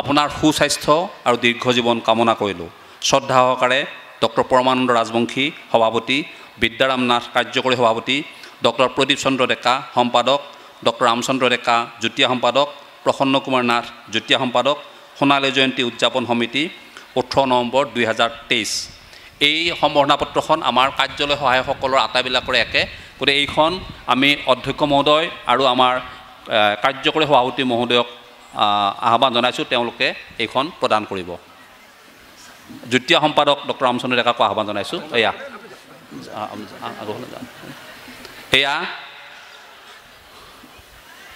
আপোনাৰ সুস্বাস্থ্য আৰু দীৰ্ঘ জীৱন কামনা কৰিলোঁ। শ্ৰদ্ধা সহকাৰে ডক্টৰ পৰমানন্দ ৰাজবংশী সভাপতি, বিদ্যাৰাম নাথ কাৰ্যকৰী সভাপতি, ডক্টৰ প্ৰদীপ চন্দ্ৰ ডেকা সম্পাদক, ডক্টৰ ৰামচন্দ্ৰ ডেকা যুটীয়া সম্পাদক, প্ৰসন্ন কুমাৰ নাথ যুটীয়া সম্পাদক, সোণালী জয়ন্তী উদযাপন সমিতি 18 নৱেম্বৰ 2023। এই সম্বৰ্ধনা পত্ৰখন আমাৰ কাৰ্যালয় সহায়কসকলৰ আটাইবিলাকৰে একে, গতিকে এইখন আমি অধ্যক্ষ মহোদয় আৰু আমাৰ কাৰ্যকৰী সভাপতি মহোদয়ক আহ্বান জনাইছোঁ, তেওঁলোকে এইখন প্ৰদান কৰিব। যুটীয়া সম্পাদক ডক্টৰ ৰামচন্দ্ৰ ডেকাকো আহ্বান জনাইছোঁ। এয়া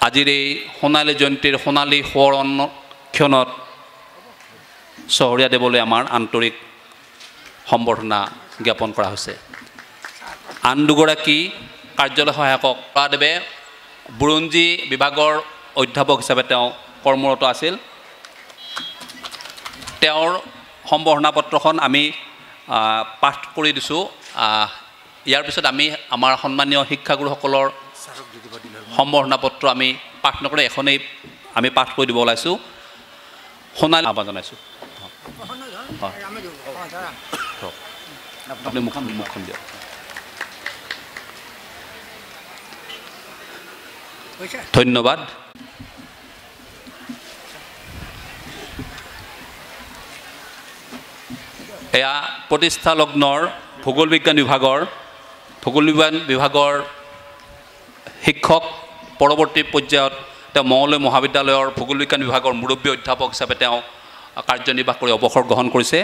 আজিৰ এই সোণালী জয়ন্তীৰ সোণালী সুৱৰ্ণক্ষণত চহৰীয়াদেৱলৈ আমাৰ আন্তৰিক সম্বৰ্ধনা জ্ঞাপন কৰা হৈছে। আন দুগৰাকী কাৰ্যালয় সহায়কক দেৱে বুৰঞ্জী বিভাগৰ অধ্যাপক হিচাপে তেওঁ কৰ্মৰত আছিল। তেওঁৰ সম্বৰ্ধনা পত্ৰখন আমি পাঠ কৰি দিছোঁ। ইয়াৰ পিছত আমি আমাৰ সন্মানীয় শিক্ষাগুৰুসকলৰ সম্বৰ্ধনা পত্ৰ আমি পাঠ নকৰি এখনেই আমি পাঠ কৰি দিব ওলাইছোঁ। সোণালী আহ্বান জনাইছোঁ। আপুনি মুখখন দিয়ক। ধন্যবাদ। এয়া প্ৰতিষ্ঠা লগ্নৰ ভূগোল বিজ্ঞান বিভাগৰ শিক্ষক পৰৱৰ্তী পৰ্যায়ত তেওঁ মঙলদৈ মহাবিদ্যালয়ৰ ভূগোল বিজ্ঞান বিভাগৰ মুৰব্বী অধ্যাপক হিচাপে তেওঁ কাৰ্যনিৰ্বাহ কৰি অৱসৰ গ্ৰহণ কৰিছে।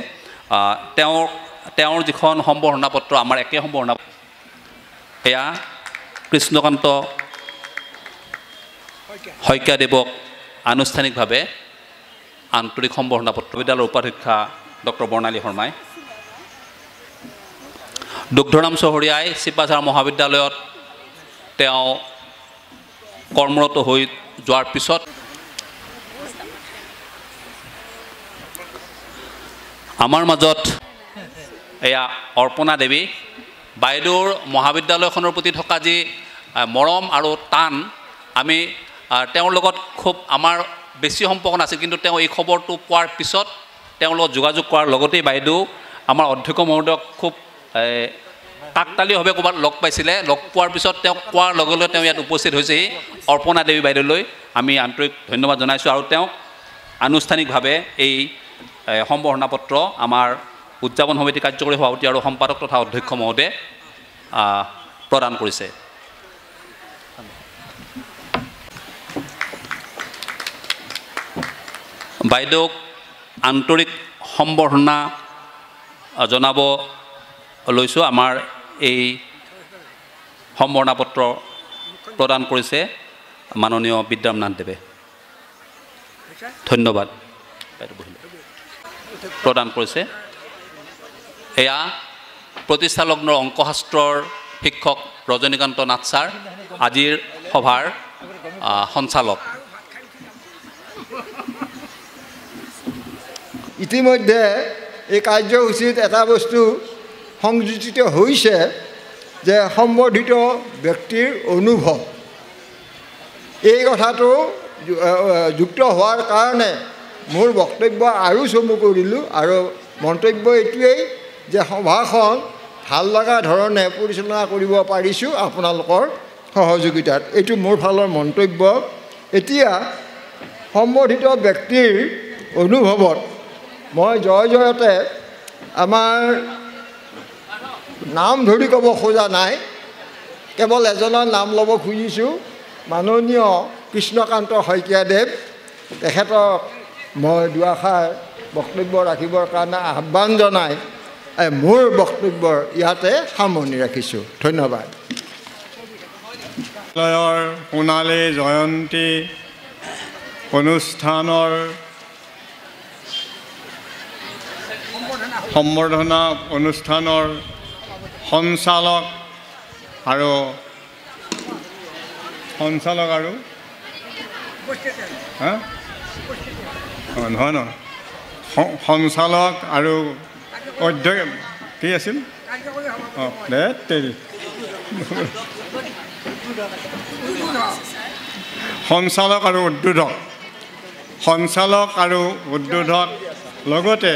তেওঁৰ যিখন সম্বৰ্ধনা পত্ৰ আমাৰ একে সম্বৰ্ধনা এয়া কৃষ্ণকান্ত শইকীয়াদেৱক আনুষ্ঠানিকভাৱে আন্তৰিক সম্বৰ্ধনা পত্ৰ বিদ্যালয়ৰ উপাধ্যক্ষা ডক্টৰ বৰ্ণালী শৰ্মাই, দুগ্ধৰাম চহৰীয়াই চিপাঝাৰ মহাবিদ্যালয়ত তেওঁ কৰ্মৰত হৈ যোৱাৰ পিছত আমাৰ মাজত এয়া অৰ্পণা দেৱী বাইদেউৰ মহাবিদ্যালয়খনৰ প্ৰতি থকা যি মৰম আৰু টান, আমি তেওঁৰ লগত খুব আমাৰ বেছি সম্পৰ্ক নাছিল, কিন্তু তেওঁ এই খবৰটো পোৱাৰ পিছত তেওঁৰ লগত যোগাযোগ কৰাৰ লগতেই বাইদেউ আমাৰ অধ্যক্ষ মহোদয়ক খুব কাকতালীয়ভাৱে ক'ৰবাত লগ পাইছিলে। লগ পোৱাৰ পিছত তেওঁক কোৱাৰ লগে লগে তেওঁ ইয়াত উপস্থিত হৈছেহি। অৰ্পণা দেৱী বাইদেউলৈ আমি আন্তৰিক ধন্যবাদ জনাইছোঁ আৰু তেওঁক আনুষ্ঠানিকভাৱে এই সম্বৰ্ধনা পত্ৰ আমাৰ উদযাপন সমিতি কাৰ্যকৰী সভাপতি আৰু সম্পাদক তথা অধ্যক্ষ মহোদয়ে প্ৰদান কৰিছে। বাইদেউক আন্তৰিক সম্বৰ্ধনা জনাব লৈছোঁ। আমাৰ এই সম্বৰ্ধনা পত্ৰ প্ৰদান কৰিছে মাননীয় বিদ্যাৰামনাথ দেৱে। ধন্যবাদ। প্ৰদান কৰিছে এয়া প্ৰতিষ্ঠালগ্ন অংকশাস্ত্ৰৰ শিক্ষক ৰজনীকান্ত নাথ ছাৰ, আজিৰ সভাৰ সঞ্চালক। ইতিমধ্যে এই কাৰ্যসূচীত এটা বস্তু সংযোজিত হৈছে যে সম্বৰ্ধিত ব্যক্তিৰ অনুভৱ, এই কথাটো যুক্ত হোৱাৰ কাৰণে মোৰ বক্তব্য আৰু চমু কৰিলোঁ আৰু মন্তব্য এইটোৱেই যে সভাখন ভাল লগা ধৰণে পৰিচালনা কৰিব পাৰিছোঁ আপোনালোকৰ সহযোগিতাত। এইটো মোৰ ফালৰ মন্তব্য। এতিয়া সম্বৰ্ধিত ব্যক্তিৰ অনুভৱত মই জয়তে আমাৰ নাম ধৰি ক'ব খোজা নাই, কেৱল এজনৰ নাম ল'ব খুজিছোঁ, মাননীয় কৃষ্ণকান্ত শইকীয়াদেৱ। তেখেতক মই দুআষাৰ বক্তব্য ৰাখিবৰ কাৰণে আহ্বান জনাই মোৰ বক্তব্যৰ ইয়াতে সামৰণি ৰাখিছোঁ। ধন্যবাদ। সোণালী জয়ন্তী অনুষ্ঠানৰ সম্বৰ্ধনা অনুষ্ঠানৰ সঞ্চালক আৰু নহয় সঞ্চালক আৰু অধ্যক্ষ কি আছিল সঞ্চালক আৰু উদ্বোধক লগতে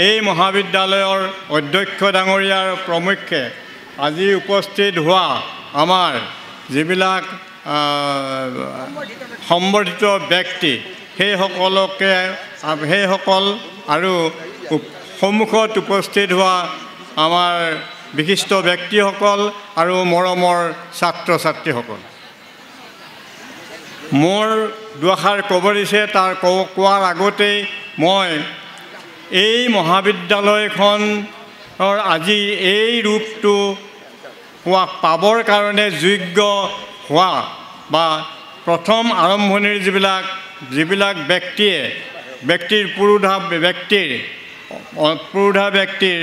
এই মহাবিদ্যালয়ৰ অধ্যক্ষ ডাঙৰীয়াৰ প্ৰমুখ্যে আজি উপস্থিত হোৱা আমাৰ যিবিলাক সম্বৰ্ধিত ব্যক্তি সেইসকল আৰু সন্মুখত উপস্থিত হোৱা আমাৰ বিশিষ্ট ব্যক্তিসকল আৰু মৰমৰ ছাত্ৰ ছাত্ৰীসকল, মোৰ দুআষাৰ ক'ব দিছে। তাৰ কোৱাৰ আগতেই মই এই মহাবিদ্যালয়খনৰ আজি এই ৰূপটো পাবৰ কাৰণে যোগ্য হোৱা বা প্ৰথম আৰম্ভণিৰ যিবিলাক ব্যক্তিৰ পুৰোধা ব্যক্তিৰ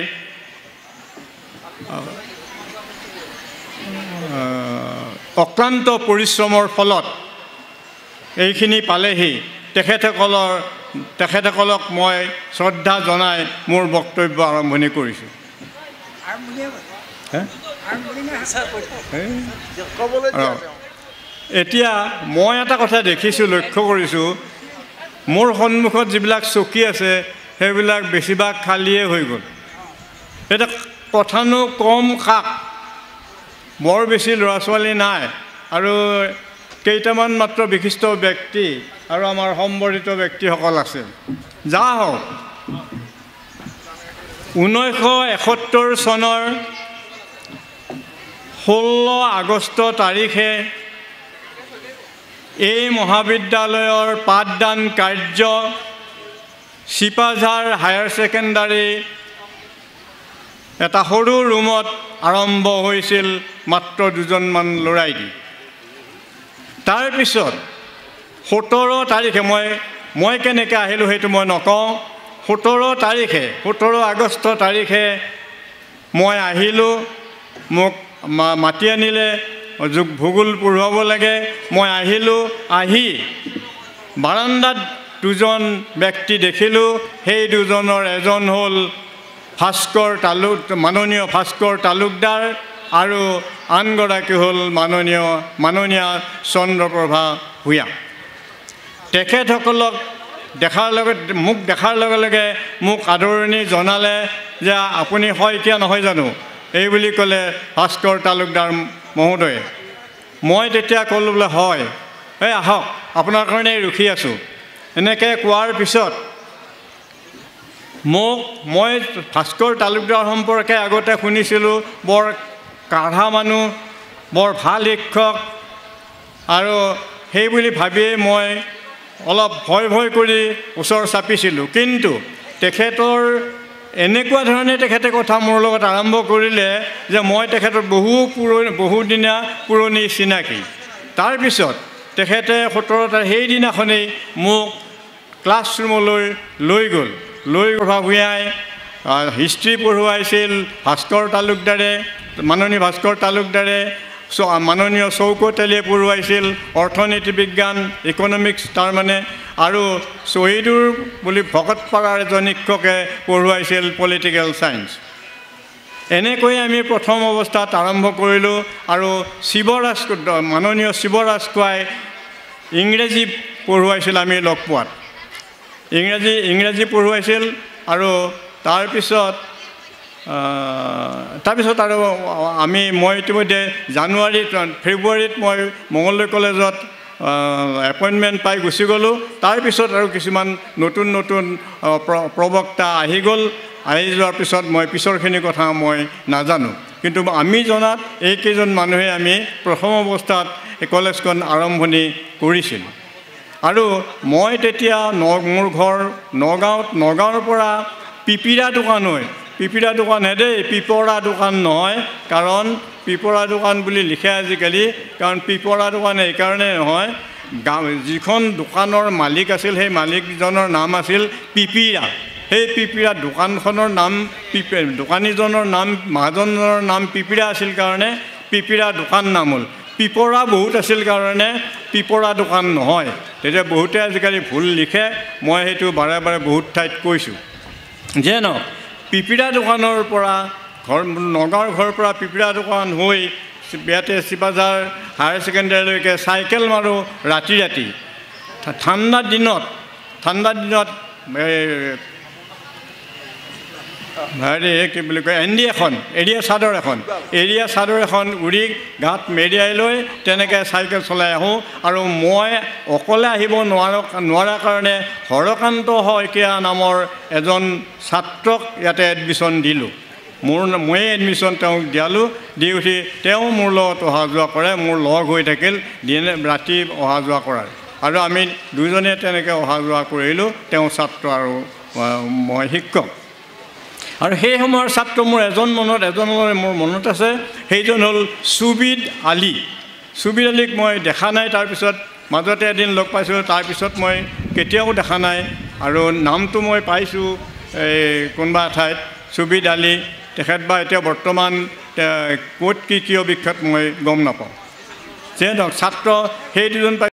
অক্লান্ত পৰিশ্ৰমৰ ফলত এইখিনি পালেহি। তেখেতসকলক মই শ্ৰদ্ধা জনাই মোৰ বক্তব্য আৰম্ভণি কৰিছোঁ। এতিয়া মই এটা কথা দেখিছোঁ, লক্ষ্য কৰিছোঁ, মোৰ সন্মুখত যিবিলাক চকী আছে সেইবিলাক বেছিভাগ খালীয়ে হৈ গ'ল। এতিয়া কথানো কম কাক, বৰ বেছি ল'ৰা ছোৱালী নাই আৰু কেইটামান মাত্ৰ বিশিষ্ট ব্যক্তি আৰু আমাৰ সম্বৰ্ধিত ব্যক্তিসকল আছে। যা হওক, 1971 চনৰ 16 আগষ্ট তাৰিখে এই মহাবিদ্যালয়ৰ পাঠদান কাৰ্য চিপাঝাৰ হায়াৰ ছেকেণ্ডাৰী এটা সৰু ৰুমত আৰম্ভ হৈছিল মাত্ৰ দুজনমান ল'ৰাই দি তাৰ পিছত 17 তাৰিখে মই কেনেকৈ আহিলোঁ সেইটো মই নকওঁ 17 আগষ্ট তাৰিখে মই আহিলোঁ মোক মাতি আনিলে ভূগোল পঢ়ুৱাব লাগে মই আহিলোঁ আহি বাৰান্দাত দুজন ব্যক্তি দেখিলোঁ সেই দুজনৰ এজন হ'ল মাননীয় ভাস্কৰ তালুকদাৰ আৰু আনগৰাকী হ'ল মাননীয়া চন্দ্ৰপ্ৰভা ভূঞা তেখেতসকলক মোক দেখাৰ লগে লগে মোক আদৰণি জনালে যে আপুনি শইকীয়া নহয় জানো এই বুলি ক'লে ভাস্কৰ তালুকদাৰ মহোদয়ে মই তেতিয়া ক'লোঁ বোলে হয় এই আহক আপোনাৰ কাৰণে ৰখি আছোঁ এনেকৈ কোৱাৰ পিছত মই ভাস্কৰ তালুকদাৰ সম্পৰ্কে আগতে শুনিছিলোঁ বৰ কাঢ়া মানুহ বৰ ভাল শিক্ষক আৰু সেই বুলি ভাবিয়েই মই অলপ ভয় কৰি ওচৰ চাপিছিলোঁ কিন্তু তেখেতৰ এনেকুৱা ধৰণে তেখেতে কথা মোৰ লগত আৰম্ভ কৰিলে যে মই তেখেতৰ বহুদিনীয়া পুৰণি চিনাকি তাৰপিছত তেখেতে 17 সেইদিনাখনেই মোক ক্লাছৰুমলৈ লৈ গ'ল প্ৰভা ভূঞাই হিষ্ট্ৰী পঢ়ুৱাইছিল মাননীয় ভাস্কৰ তালুকদাৰে মাননীয় চৌকতেলীয়ে পঢ়ুৱাইছিল অৰ্থনীতি বিজ্ঞান ইকনমিক্স তাৰমানে আৰু শ্বহীদুৰ বুলি ভকতপাৰাৰ এজন শিক্ষকে পঢ়ুৱাইছিল পলিটিকেল ছায়েন্স এনেকৈ আমি প্ৰথম অৱস্থাত আৰম্ভ কৰিলোঁ আৰু মাননীয় শিৱৰাজ কোৱাই ইংৰাজী পঢ়ুৱাইছিল আমি লগ পোৱাত ইংৰাজী পঢ়ুৱাইছিল আৰু তাৰপিছত আৰু মই ইতিমধ্যে ফেব্ৰুৱাৰীত মই মঙলদৈ কলেজত এপইণ্টমেণ্ট পাই গুচি গ'লোঁ তাৰপিছত আৰু কিছুমান নতুন প্ৰবক্তা আহি যোৱাৰ পিছত মই পিছৰখিনি কথা মই নাজানো কিন্তু আমি জনাত এইকেইজন মানুহে আমি প্ৰথম অৱস্থাত এই কলেজখন আৰম্ভণি কৰিছিলোঁ আৰু মই তেতিয়া মোৰ ঘৰ নগাঁৱৰ পৰা পিপিৰা দোকান দেই পিপৰা দোকান নহয় কাৰণ পিপৰা দোকান বুলি লিখে আজিকালি কাৰণ পিপৰা দোকান এইকাৰণে নহয় যিখন দোকানৰ মালিক আছিল সেই মালিকজনৰ নাম আছিল পিপিৰা সেই পিপিৰা দোকানখনৰ নাম দোকানীজনৰ নাম মহাজনৰ নাম পিপিৰা আছিল কাৰণে পিপিৰা দোকান নাম হ'ল পিপৰা বহুত আছিল কাৰণে পিপৰা দোকান নহয় তেতিয়া বহুতে আজিকালি ভুল লিখে মই সেইটো বাৰে বহুত ঠাইত কৈছোঁ যে ন পিপিৰা দোকানৰ পৰা নগাঁৱৰ ঘৰৰ পৰা পিপিৰা দোকান হৈ ইয়াতে চিপাঝাৰ হায়াৰ ছেকেণ্ডেৰীলৈকে চাইকেল মাৰোঁ ৰাতি ঠাণ্ডা দিনত কি বুলি কয় এৰিয়া চাদৰ এখন উৰি গাত মেৰিয়াই লৈ তেনেকৈ চাইকেল চলাই আহোঁ আৰু মই অকলে আহিব নোৱাৰা কাৰণে হৰকান্ত শইকীয়া নামৰ এজন ছাত্ৰক ইয়াতে এডমিশ্যন দিলোঁ ময়ে এডমিশ্যন তেওঁক দি উঠি তেওঁ মোৰ লগত অহা যোৱা কৰে মোৰ লগ হৈ থাকিল ৰাতি অহা যোৱা কৰাৰ আৰু আমি দুজনে তেনেকৈ অহা যোৱা কৰিলোঁ তেওঁ ছাত্ৰ আৰু মই শিক্ষক আৰু সেই সময়ৰ ছাত্ৰ মোৰ এজনৰ মোৰ মনত আছে সেইজন হ'ল চুবিদ আলীক মই দেখা নাই তাৰপিছত মাজতে এদিন লগ পাইছোঁ তাৰপিছত মই কেতিয়াও দেখা নাই আৰু নামটো মই পাইছোঁ কোনোবা ঠাইত চুবিদ আলী তেখেত বা এতিয়া বৰ্তমান ক'ত কিয় বিখ্যাত মই গম নাপাওঁ যে ছাত্ৰ সেই দুজন